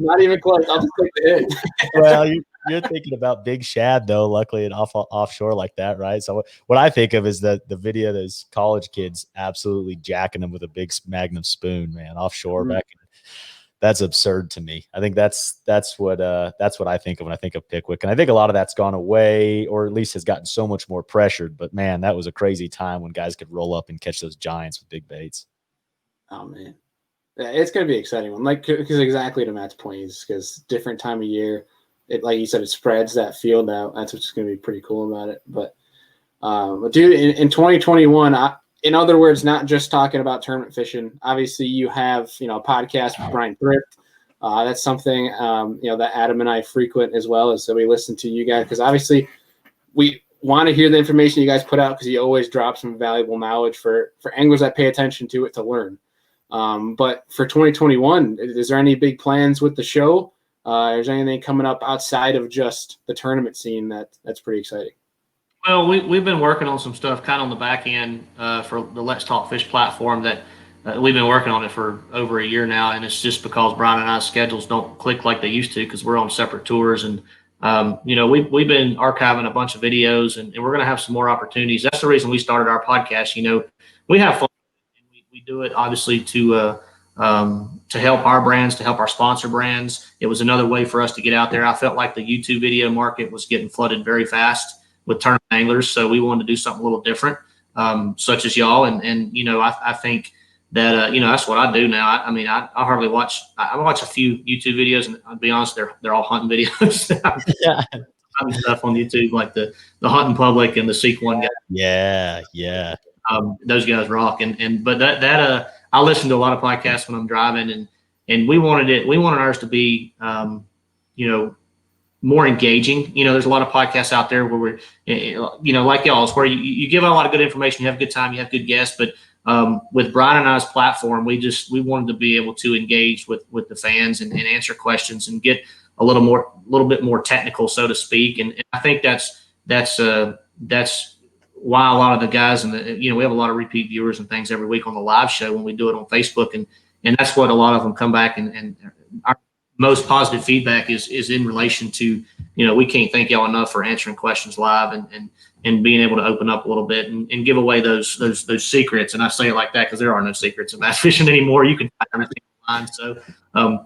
not even close. I'll just take the hit. Well, you're thinking about Big Shad, though, luckily, and offshore like that, right? So what I think of is the video of those college kids absolutely jacking them with a big Magnum spoon, man, offshore back. That's absurd to me. I think that's what I think of when I think of Pickwick, and I think a lot of that's gone away, or at least has gotten so much more pressured. But man, that was a crazy time when guys could roll up and catch those giants with big baits. Oh man, yeah, it's gonna be an exciting one. Like, because exactly to Matt's point, is because different time of year, it, like you said, it spreads that field out. That's what's gonna be pretty cool about it. But dude, in 2021, in other words, not just talking about tournament fishing. Obviously, you have a podcast with Brian Thrift. That's something that Adam and I frequent as well, as so we listen to you guys, because obviously we want to hear the information you guys put out, because you always drop some valuable knowledge for anglers that pay attention to it to learn. But for 2021, is there any big plans with the show? Is there anything coming up outside of just the tournament scene that's pretty exciting? Well, we've been working on some stuff kind of on the back end for the Let's Talk Fish platform that we've been working on it for over a year now, and it's just because Brian and I's schedules don't click like they used to because we're on separate tours. And we've been archiving a bunch of videos, and we're going to have some more opportunities. That's the reason we started our podcast. We have fun. We do it obviously to help our brands, to help our sponsor brands. It was another way for us to get out there. I felt like the YouTube video market was getting flooded very fast with tournament anglers, so we wanted to do something a little different, such as y'all. And I think that that's what I do now. I hardly watch. I watch a few YouTube videos, and I'll be honest, they're all hunting videos. Yeah. Stuff on YouTube like the Hunting Public and the Seek One guy. Yeah. Those guys rock. But that I listen to a lot of podcasts when I'm driving, and we wanted ours to be more engaging. There's a lot of podcasts out there where we're, like y'all's, where you give out a lot of good information, you have a good time, you have good guests. But with Brian and I's platform, we wanted to be able to engage with the fans and answer questions and get a little bit more technical, so to speak. And I think that's why a lot of the guys we have a lot of repeat viewers and things every week on the live show when we do it on Facebook, and that's what a lot of them come back and our most positive feedback is in relation to, we can't thank y'all enough for answering questions live and being able to open up a little bit and give away those secrets. And I say it like that because there are no secrets in bass fishing anymore. You can find everything online. So,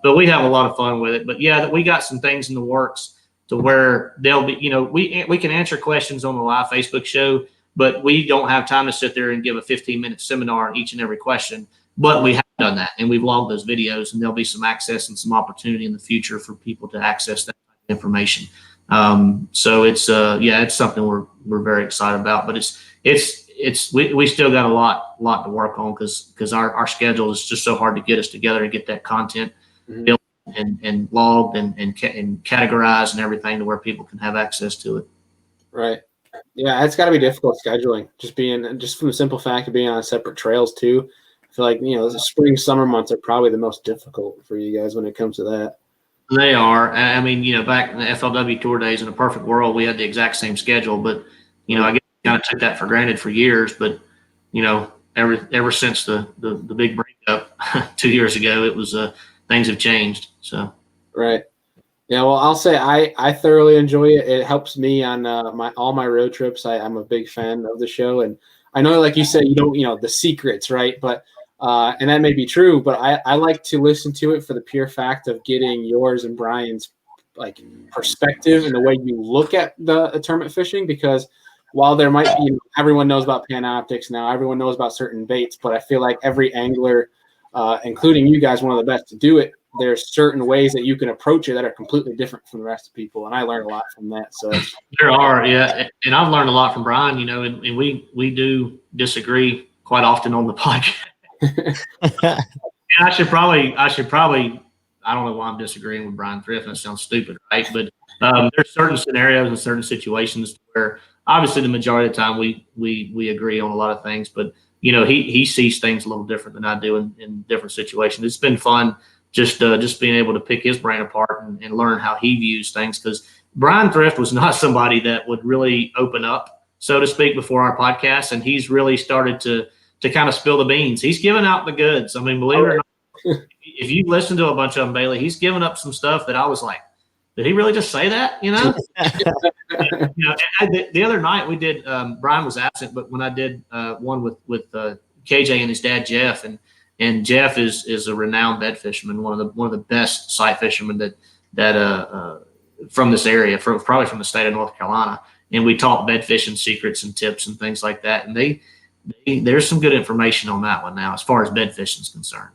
but we have a lot of fun with it. But yeah, we got some things in the works to where they'll be, we can answer questions on the live Facebook show, but we don't have time to sit there and give a 15-minute seminar on each and every question. But we have done that, and we've logged those videos, and there'll be some access and some opportunity in the future for people to access that information. So it's something we're very excited about. But we still got a lot to work on because our schedule is just so hard to get us together and get that content built and logged and categorized and everything to where people can have access to it. Right. Yeah, it's got to be difficult scheduling. Just from the simple fact of being on separate trails too. I feel like the spring, summer months are probably the most difficult for you guys when it comes to that. They are. I mean, back in the FLW tour days, in a perfect world, we had the exact same schedule. But I guess we kind of took that for granted for years. But ever since the big breakup 2 years ago, it was things have changed. So right. Yeah, well, I'll say I thoroughly enjoy it. It helps me on all my road trips. I'm a big fan of the show, and I know, like you said, you don't the secrets, right? But and that may be true, but I like to listen to it for the pure fact of getting yours and Brian's perspective and the way you look at the tournament fishing. Because while there might be, everyone knows about Panoptics now, everyone knows about certain baits, but I feel like every angler, including you guys, one of the best to do it. There's certain ways that you can approach it that are completely different from the rest of people, and I learned a lot from that. So there are, yeah, and I've learned a lot from Brian. And we do disagree quite often on the podcast. I should probably. I don't know why I'm disagreeing with Brian Thrift. That sounds stupid, right? But there's certain scenarios and certain situations where obviously the majority of the time we agree on a lot of things, but he sees things a little different than I do in different situations. It's been fun just being able to pick his brain apart and learn how he views things, because Brian Thrift was not somebody that would really open up, so to speak, before our podcast, and he's really started to kind of spill the beans. He's giving out the goods. I mean, believe it or not, if you listen to a bunch of them, Bailey, he's giving up some stuff that I was like, did he really just say that? The other night we did. Brian was absent, but when I did one with KJ and his dad Jeff, and Jeff is a renowned bed fisherman, one of the best sight fishermen that from this area, probably from the state of North Carolina. And we talk bed fishing secrets and tips and things like that. And there's some good information on that one now as far as bed fishing is concerned.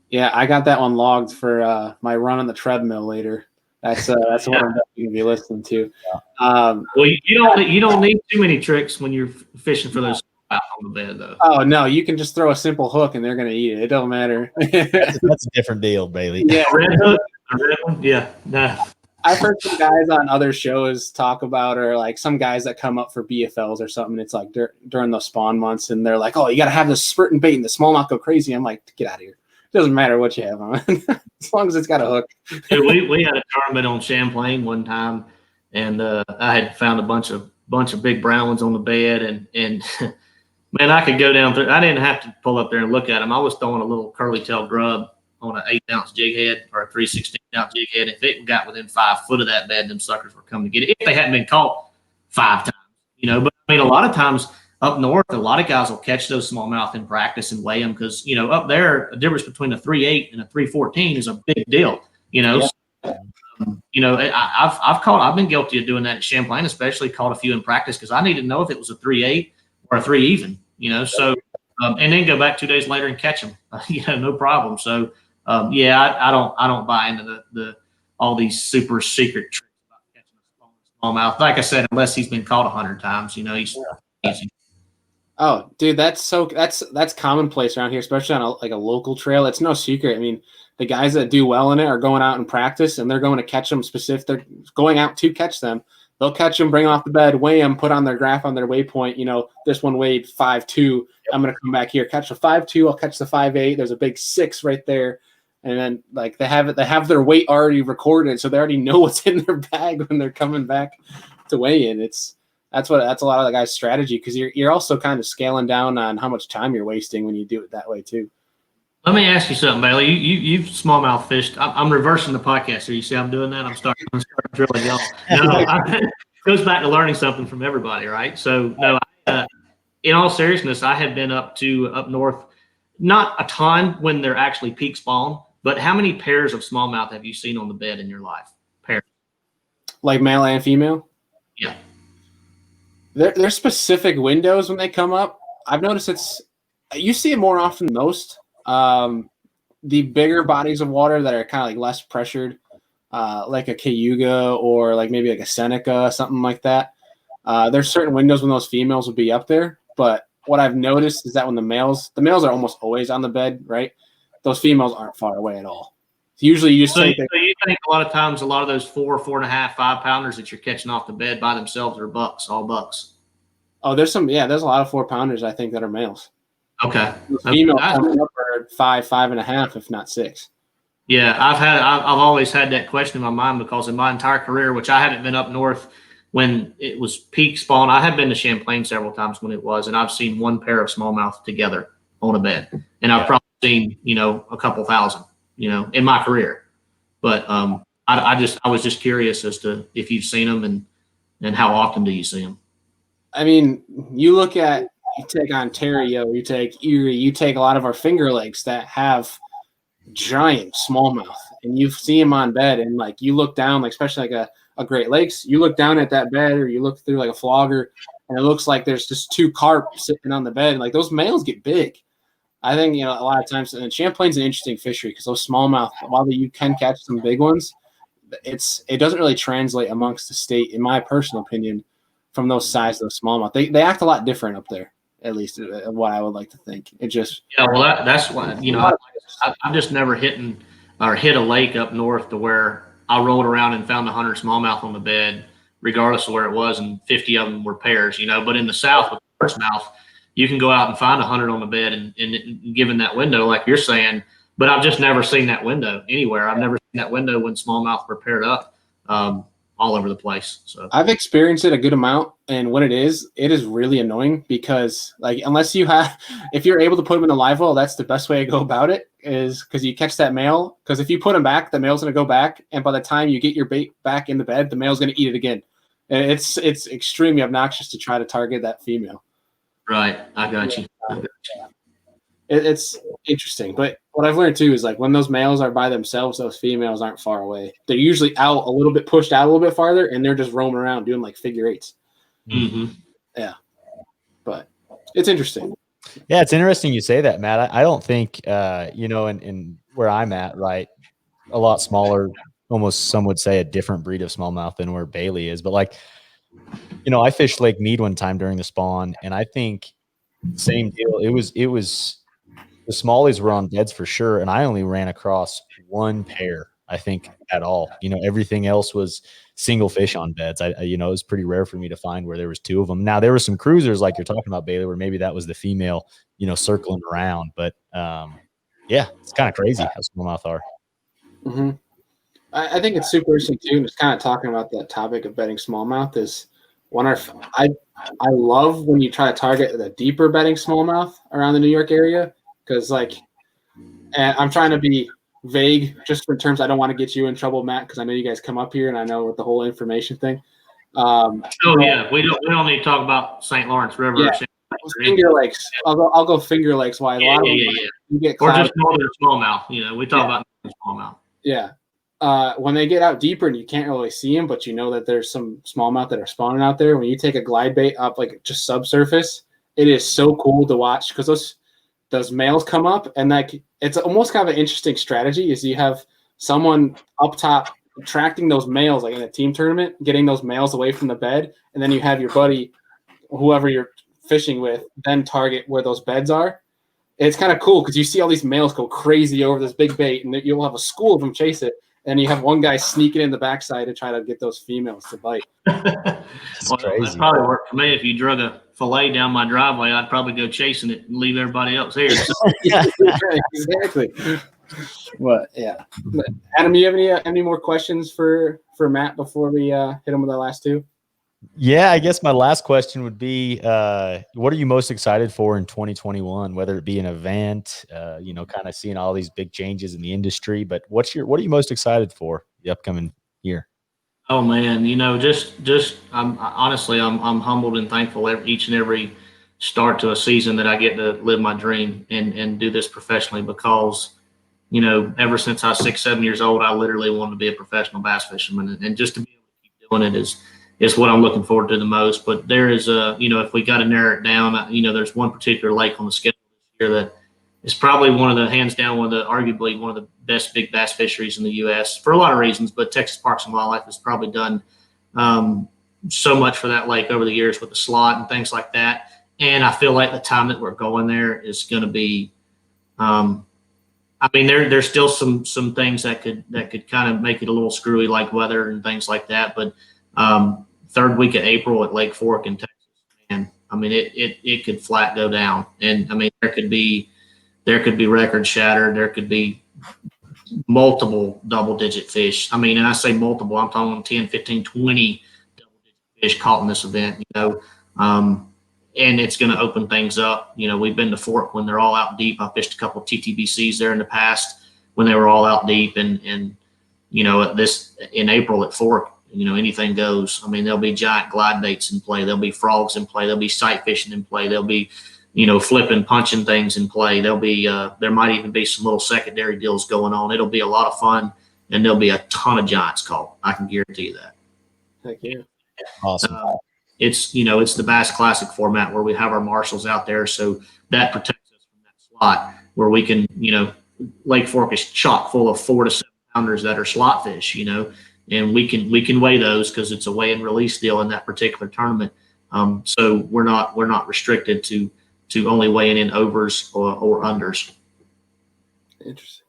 Yeah, I got that one logged for my run on the treadmill later. That's what I'm definitely gonna be listening to. Well, you don't need too many tricks when you're fishing for those out on the bed, though. Oh no, you can just throw a simple hook and they're gonna eat it. It don't matter. That's a different deal, Bailey. Yeah, red hook. A red one? Yeah, nah. I've heard some guys on other shows talk about, or like some guys that come up for BFLs or something. It's like during those spawn months, and they're like, "Oh, you got to have this spurting bait and the smallmouth go crazy." I'm like, "Get out of here." Doesn't matter what you have on, as long as it's got a hook. Dude, we had a tournament on Champlain one time, and I had found a bunch of big brown ones on the bed, and man, I could go down through. I didn't have to pull up there and look at them. I was throwing a little curly tail grub on an 8-ounce jig head or a 3/16-ounce jig head. If it got within 5 foot of that bed, them suckers were coming to get it. If they hadn't been caught 5 times, But I mean, a lot of times up north, a lot of guys will catch those smallmouth in practice and weigh them because up there, the difference between a 3.8 and a 3.14 is a big deal. Yeah. I've been guilty of doing that at Champlain, especially caught a few in practice because I needed to know if it was a 3.8 or a 3 even. So and then go back 2 days later and catch them. No problem. So I don't buy into the all these super secret tricks about catching a smallmouth. Like I said, unless he's been caught 100 times, he's easy. Oh, dude, that's commonplace around here, especially on a local trail. It's no secret. I mean, the guys that do well in it are going out and practice, and they're going to catch them specific. They're going out to catch them. They'll catch them, bring off the bed, weigh them, put on their graph on their waypoint. This one weighed 5.2. I'm going to come back here, catch the 5.2. I'll catch the 5.8. There's a big 6 right there. And then they have their weight already recorded, so they already know what's in their bag when they're coming back to weigh in. That's a lot of the guys' strategy because you're also kind of scaling down on how much time you're wasting when you do it that way too. Let me ask you something, Bailey. You've smallmouth fished. I'm reversing the podcast here. You see I'm doing that? I'm starting drilling y'all. No, it goes back to learning something from everybody, right? So, no, in all seriousness, I have been up north, not a ton when they're actually peak spawn, but how many pairs of smallmouth have you seen on the bed in your life? Pairs. Like male and female? Yeah. There's specific windows when they come up. I've noticed you see it more often than most. The bigger bodies of water that are kind of like less pressured, like a Cayuga or like maybe like a Seneca, something like that. There's certain windows when those females will be up there. But what I've noticed is that when the males are almost always on the bed, right? Those females aren't far away at all. Usually you just so you think a lot of times a lot of those 4.5, 5 pounders that you're catching off the bed by themselves are all bucks. Oh, there's a lot of 4 pounders I think that are males. Okay. Females coming up are 5.5, if not 6. Yeah, I've always had that question in my mind because in my entire career, which I haven't been up north when it was peak spawn, I have been to Champlain several times when it was, and I've seen one pair of smallmouth together on a bed, and I've probably seen a couple thousand, in my career. But I was just curious as to if you've seen them and how often do you see them? I mean, you take Ontario, you take Erie, you take a lot of our Finger Lakes that have giant smallmouth, and you see them on bed, and like you look down, like especially like a Great Lakes, you look down at that bed, or you look through like a flogger, and it looks like there's just 2 carp sitting on the bed. Like those males get big. I think a lot of times, and Champlain's an interesting fishery because those smallmouth, while you can catch some big ones, it doesn't really translate amongst the state, in my personal opinion, from those size, those smallmouth. They act a lot different up there. At least what I would like to think. It just that's why I've just never hit a lake up north to where I rolled around and found 100 smallmouth on the bed, regardless of where it was, and 50 of them were pairs. But in the south with largemouth, you can go out and find 100 on the bed and given that window, like you're saying. But I've just never seen that window anywhere. I've never seen that window when smallmouth were paired up. All over the place. So I've experienced it a good amount, and when it is really annoying because if you're able to put them in a live well, that's the best way to go about it, is because you catch that male, because if you put him back, the male's going to go back, and by the time you get your bait back in the bed, the male's going to eat it again. And it's extremely obnoxious to try to target that female. Right. I got you. It's interesting, but what I've learned too is like when those males are by themselves, those females aren't far away. They're usually out a little bit, pushed out a little bit farther, and they're just roaming around doing like figure eights. Mm-hmm. Yeah, but it's interesting. Yeah, it's interesting you say that, Matt. I don't think in where I'm at, right, a lot smaller, almost some would say a different breed of smallmouth than where Bailey is. But like, I fished Lake Mead one time during the spawn, and I think same deal. It was. The smallies were on beds for sure, and I only ran across 1 pair, I think, at all. Everything else was single fish on beds. It was pretty rare for me to find where there was 2 of them. Now, there were some cruisers like you're talking about, Bailey, where maybe that was the female, circling around. But, Yeah, it's kind of crazy how smallmouth are. Mm-hmm. I think it's super interesting too. Just kind of talking about that topic of bedding smallmouth is I love when you try to target the deeper bedding smallmouth around the New York area, because and I'm trying to be vague just in terms. I don't want to get you in trouble, Matt, because I know you guys come up here and I know with the whole information thing. Yeah, we don't need to talk about St. Lawrence River. Yeah. Finger Lakes. I'll go Finger Lakes. Why a lot of them you get or just northern smallmouth. We talk about northern smallmouth. Yeah. When they get out deeper and you can't really see them, but you know that there's some smallmouth that are spawning out there. When you take a glide bait up just subsurface, it is so cool to watch, because those males come up, and it's almost kind of an interesting strategy. Is you have someone up top attracting those males, like in a team tournament, getting those males away from the bed, and then you have your buddy, whoever you're fishing with, then target where those beds are. It's kind of cool because you see all these males go crazy over this big bait, and you'll have a school of them chase it, and you have one guy sneaking in the backside to try to get those females to bite. Well, that probably worked for me. If you drug a fillet down my driveway, I'd probably go chasing it and leave everybody else here. Exactly. But yeah, Adam, you have any more questions for Matt before we hit him with our last two? Yeah, I guess my last question would be, what are you most excited for in 2021, whether it be an event, kind of seeing all these big changes in the industry, but what are you most excited for the upcoming year? Oh man, I'm humbled and thankful each and every start to a season that I get to live my dream and do this professionally, because ever since I was 6, 7 years old, I literally wanted to be a professional bass fisherman, and just to be able to keep doing it is what I'm looking forward to the most. But there is if we got to narrow it down, there's one particular lake on the schedule this year that is probably arguably one of the best big bass fisheries in the U.S. for a lot of reasons. But Texas Parks and Wildlife has probably done so much for that lake over the years with the slot and things like that. And I feel like the time that we're going there is going to be, there's still some things that could kind of make it a little screwy, like weather and things like that. But third week of April at Lake Fork in Texas, and it could flat go down. And there could be records shattered. There could be multiple double-digit fish. And I say multiple, I'm talking 10, 15, 20 double-digit fish caught in this event, and it's going to open things up. We've been to Fork when they're all out deep. I fished a couple of TTBCs there in the past when they were all out deep, and in April at Fork, anything goes. There'll be giant glide baits in play. There'll be frogs in play. There'll be sight fishing in play. There'll be flipping, punching things in play. There'll be, there might even be some little secondary deals going on. It'll be a lot of fun, and there'll be a ton of giants caught. I can guarantee you that. Thank you. Awesome. It's the Bass Classic format where we have our marshals out there, so that protects us from that slot where we can, Lake Fork is chock full of 4 to 7 pounders that are slot fish, and we can weigh those because it's a weigh and release deal in that particular tournament. So we're not restricted to only weighing in overs or unders. Interesting.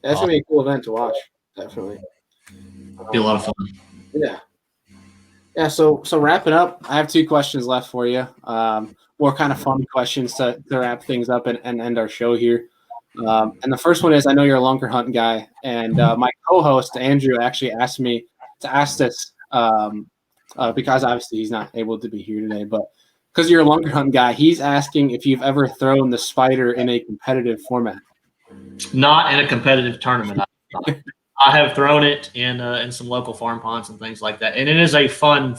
That's gonna be a cool event to watch. Definitely. Be a lot of fun. Yeah. Yeah. So wrapping up, I have 2 questions left for you. More kind of fun questions to wrap things up and end our show here. And the first one is, I know you're a lunker hunt guy, and my co-host Andrew actually asked me to ask this because obviously he's not able to be here today, but because you're a lunker hunt guy, he's asking if you've ever thrown the spider in a competitive format. Not in a competitive tournament. I have thrown it in some local farm ponds and things like that, and it is a fun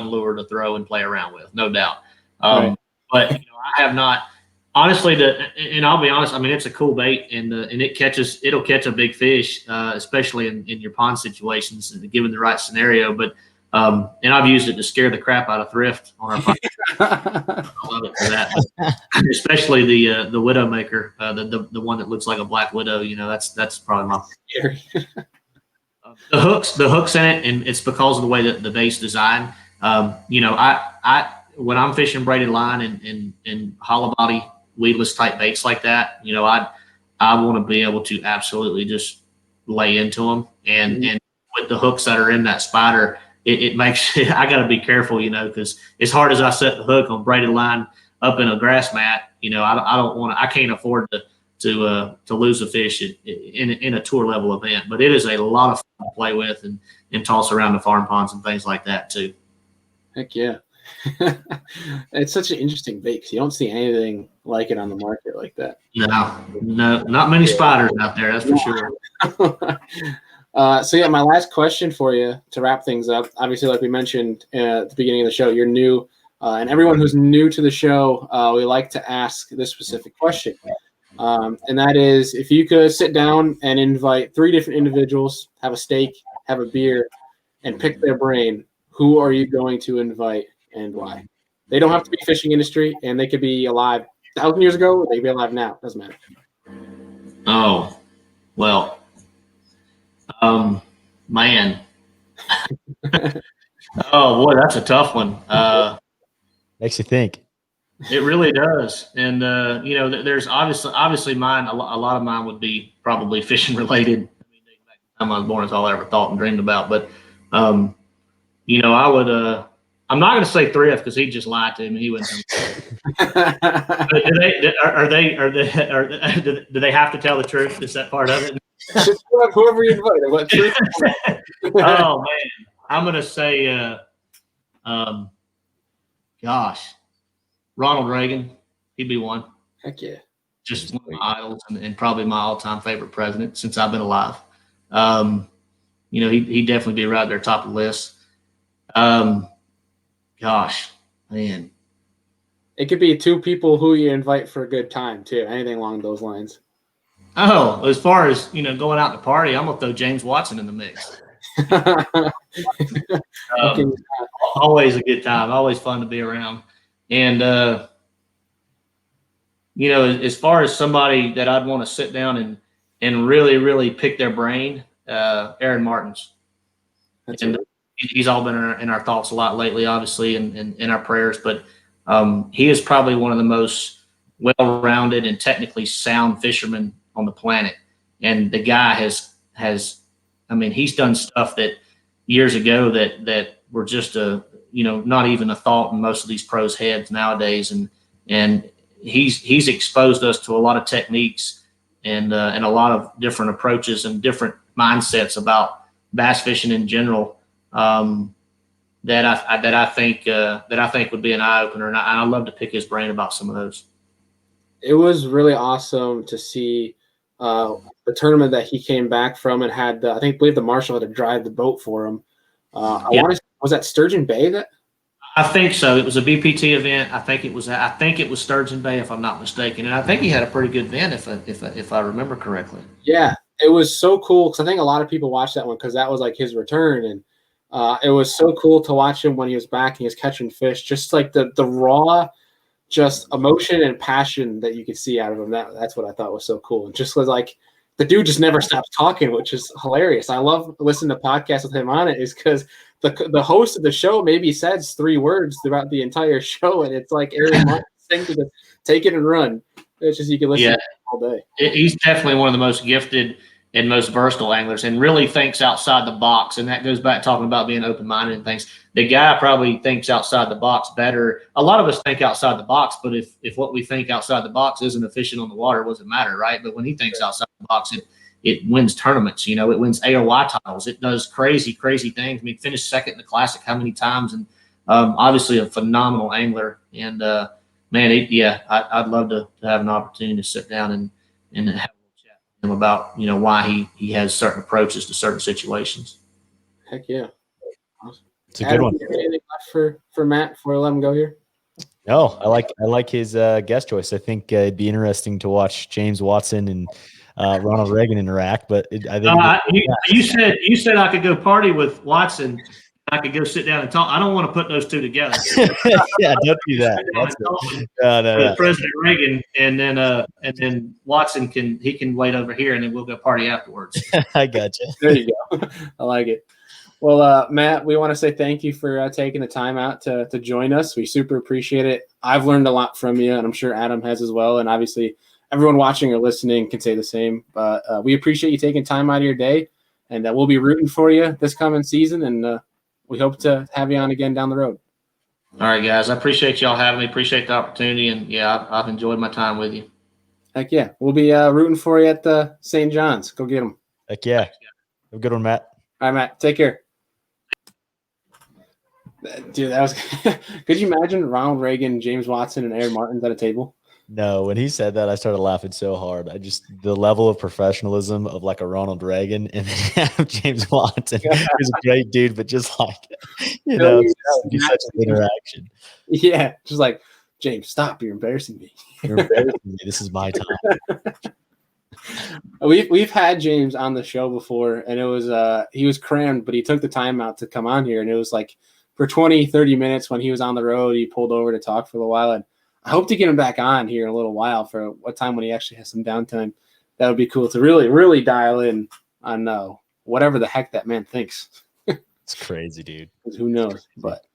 lure to throw and play around with, no doubt. Right. But I have not. Honestly, and I'll be honest, it's a cool bait, and it'll catch a big fish, especially in your pond situations, given the right scenario. But and I've used it to scare the crap out of thrift on our pond. I love it for that, especially the Widowmaker, the one that looks like a black widow. That's probably my scary. The hooks in it, and it's because of the way that the bait's designed. I when I'm fishing braided line and hollow body weedless type baits like that, I want to be able to absolutely just lay into them, and with the hooks that are in that spider, it makes I got to be careful, because as hard as I set the hook on braided line up in a grass mat, I don't want to. I can't afford to lose a fish in a tour level event. But it is a lot of fun to play with and toss around the farm ponds and things like that too. Heck yeah. It's such an interesting bait because you don't see anything like it on the market like that. No, not many spiders out there, that's for sure. So yeah, my last question for you to wrap things up. Obviously, like we mentioned at the beginning of the show, you're new, and everyone who's new to the show, we like to ask this specific question, and that is, if you could sit down and invite 3 different individuals, have a steak, have a beer, and pick their brain, who are you going to invite and why? They don't have to be fishing industry, and they could be alive 1,000 years ago. They could be alive now. Doesn't matter. Oh, well. Man. Oh boy, that's a tough one. Makes you think. It really does. And there's obviously mine. A lot of mine would be probably fishing related. I mean, back to the time I was born, it's all I ever thought and dreamed about. But I would. I'm not going to say 3F because he'd just lie to me. He wouldn't. Do they have to tell the truth? Is that part of it? Just whoever you invite. Oh man, I'm gonna say, Ronald Reagan. He'd be one. Heck yeah. Just one of my idols and probably my all-time favorite president since I've been alive. He'd definitely be right there top of the list. Man. It could be 2 people who you invite for a good time too. Anything along those lines. Oh, as far as going out to party, I'm gonna throw James Watson in the mix. Always a good time, always fun to be around. And as far as somebody that I'd want to sit down and really, really pick their brain, Aaron Martins. He's all been in our thoughts a lot lately, obviously, and in our prayers. But he is probably one of the most well-rounded and technically sound fishermen on the planet. And the guy he's done stuff that years ago that were just not even a thought in most of these pros' heads nowadays. And he's exposed us to a lot of techniques and a lot of different approaches and different mindsets about bass fishing in general. That I think would be an eye opener, and I'd love to pick his brain about some of those. It was really awesome to see the tournament that he came back from and had I believe the marshal had to drive the boat for him. Was that Sturgeon Bay? That I think so. It was a BPT event. I think it was Sturgeon Bay, if I'm not mistaken, and I think he had a pretty good event if I remember correctly. Yeah, it was so cool because I think a lot of people watched that one because that was like his return, and it was so cool to watch him when he was back and he was catching fish. Just like the raw, just emotion and passion that you could see out of him. That's what I thought was so cool. And just was like the dude just never stops talking, which is hilarious. I love listening to podcasts with him on it, is because the host of the show maybe says 3 words throughout the entire show, and it's like Arey saying to take it and run. It's just you can listen to it all day. He's definitely one of the most gifted and most versatile anglers, and really thinks outside the box. And that goes back talking about being open-minded and things. The guy probably thinks outside the box better. A lot of us think outside the box, but if what we think outside the box isn't efficient on the water, it doesn't matter, right? But when he thinks outside the box, it wins tournaments. It wins AOY titles. It does crazy, crazy things. I mean, finished second in the Classic how many times? And obviously a phenomenal angler. And I'd love to have an opportunity to sit down and have him about why he has certain approaches to certain situations. Heck yeah, awesome. It's a good one. Anything left for Matt before I let him go here? No, I like his guest choice. I think it'd be interesting to watch James Watson and Ronald Reagan interact. But I think you said I could go party with Watson. I could go sit down and talk. I don't want to put those 2 together. Yeah, don't do that. No. President Reagan, and then Watson can wait over here, and then we'll go party afterwards. I got you. There you go. I like it. Well, Matt, we want to say thank you for taking the time out to join us. We super appreciate it. I've learned a lot from you, and I'm sure Adam has as well. And obviously, everyone watching or listening can say the same. But we appreciate you taking time out of your day, and we'll be rooting for you this coming season. And we hope to have you on again down the road. All right, guys. I appreciate y'all having me. Appreciate the opportunity. And, I've enjoyed my time with you. Heck yeah. We'll be rooting for you at the St. John's. Go get them. Heck yeah. Have a good one, Matt. All right, Matt. Take care. Dude, that was – could you imagine Ronald Reagan, James Watson, and Aaron Martins at a table? No, when he said that, I started laughing so hard. The level of professionalism of like a Ronald Reagan and then James Watson. He's a great dude, but just like, it's such an interaction. Yeah, just like, James, stop. You're embarrassing me. You're embarrassing me. This is my time. We've had James on the show before, and it was he was crammed, but he took the time out to come on here, and it was like for 20, 30 minutes when he was on the road, he pulled over to talk for a while, and I hope to get him back on here in a little while for a time when he actually has some downtime. That would be cool to really, really dial in on whatever the heck that man thinks. It's crazy, dude. Who knows? But,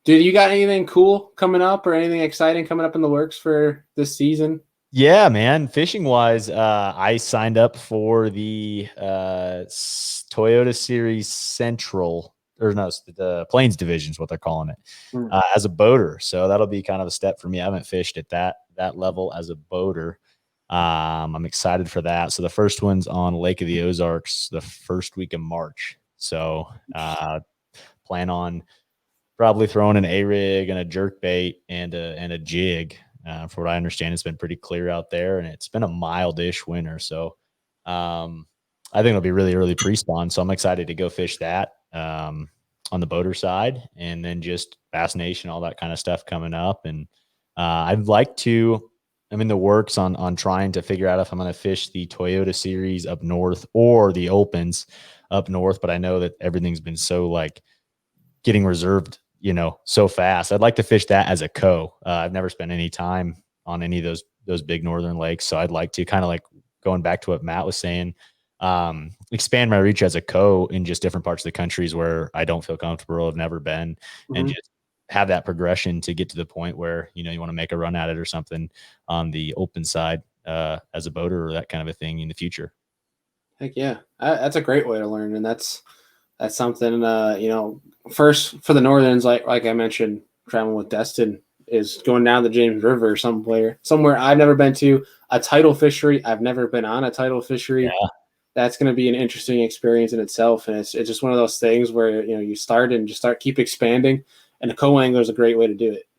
dude, you got anything cool coming up or anything exciting coming up in the works for this season? Yeah, man. Fishing wise, I signed up for the Toyota Series Central, or no, the Plains Division is what they're calling it, as a boater. So that'll be kind of a step for me. I haven't fished at that level as a boater. I'm excited for that. So the first one's on Lake of the Ozarks the first week of March. So plan on probably throwing an A-rig and a jerkbait and a jig. For what I understand, it's been pretty clear out there, and it's been a mild-ish winter. So I think it'll be really early pre-spawn. So I'm excited to go fish that on the boater side, and then just Bass Nation, all that kind of stuff coming up. And I'd like to – I'm in the works on trying to figure out if I'm going to fish the Toyota Series up north or the Opens up north, but I know that everything's been so like getting reserved – so fast. I'd like to fish that as a co. I've never spent any time on any of those big northern lakes. So I'd like to kind of like going back to what Matt was saying, expand my reach as a co in just different parts of the countries where I don't feel comfortable, have never been, and just have that progression to get to the point where, you want to make a run at it or something on the open side as a boater or that kind of a thing in the future. Heck yeah. That's a great way to learn. And that's something, first for the Northerns, like I mentioned, traveling with Destin is going down the James River somewhere I've never been to, a tidal fishery. I've never been on a tidal fishery. Yeah. That's going to be an interesting experience in itself. And it's just one of those things where, you start and just keep expanding, and a co-angler is a great way to do it.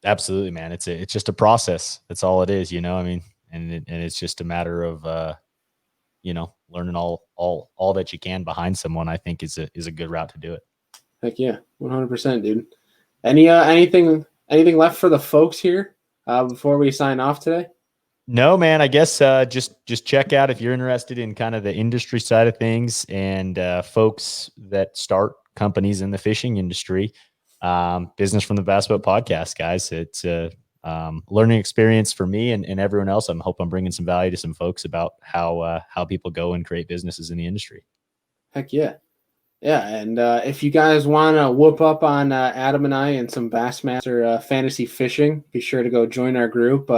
Absolutely, man. It's just a process. That's all it is, I mean, and it's just a matter of, learning all that you can behind someone, I think is a good route to do it. Heck yeah, 100%, dude. Anything left for the folks here before we sign off today? No, man. I guess just check out if you're interested in kind of the industry side of things and folks that start companies in the fishing industry. Business from the Bass Boat Podcast, guys. It's learning experience for me and everyone else. I hope I'm bringing some value to some folks about how people go and create businesses in the industry. Heck yeah. Yeah. And if you guys want to whoop up on Adam and I and some Bassmaster fantasy fishing, be sure to go join our group.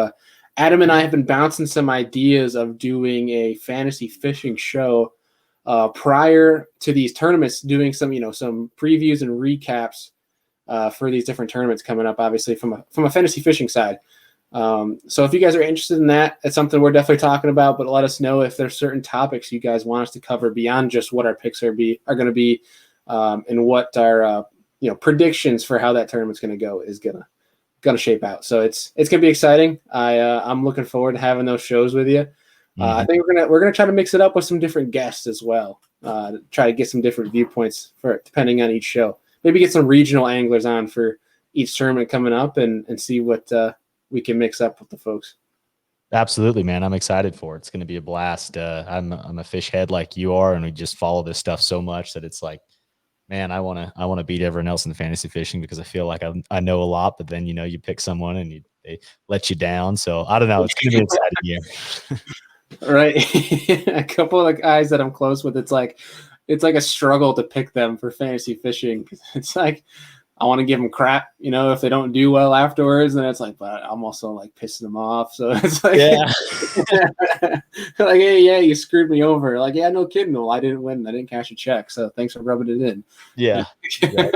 Adam and I have been bouncing some ideas of doing a fantasy fishing show prior to these tournaments, doing some previews and recaps for these different tournaments coming up, obviously from a fantasy fishing side. So if you guys are interested in that, it's something we're definitely talking about, but let us know if there's certain topics you guys want us to cover beyond just what our picks are going to be, and what our, predictions for how that tournament's going to go is going to shape out. So it's going to be exciting. I'm looking forward to having those shows with you. I think we're going to try to mix it up with some different guests as well. To try to get some different viewpoints depending on each show. Maybe get some regional anglers on for each tournament coming up and see what we can mix up with the folks. Absolutely, man. I'm excited for it. It's going to be a blast. I'm a fish head like you are, and we just follow this stuff so much that it's like, man, I want to beat everyone else in the fantasy fishing because I feel like I know a lot, but then, you pick someone and they let you down. So I don't know. It's going to be an exciting year. Right. A couple of the guys that I'm close with, it's like a struggle to pick them for fantasy fishing. It's like, I want to give them crap, if they don't do well afterwards. And it's like, but I'm also like pissing them off. So it's like, like, hey, yeah, you screwed me over. Like, yeah, no kidding. Well, I didn't win. I didn't cash a check. So thanks for rubbing it in. Yeah. Right.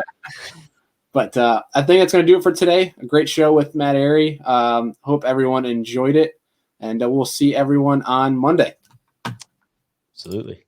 But I think that's going to do it for today. A great show with Matt Arey. Hope everyone enjoyed it. and we'll see everyone on Monday. Absolutely.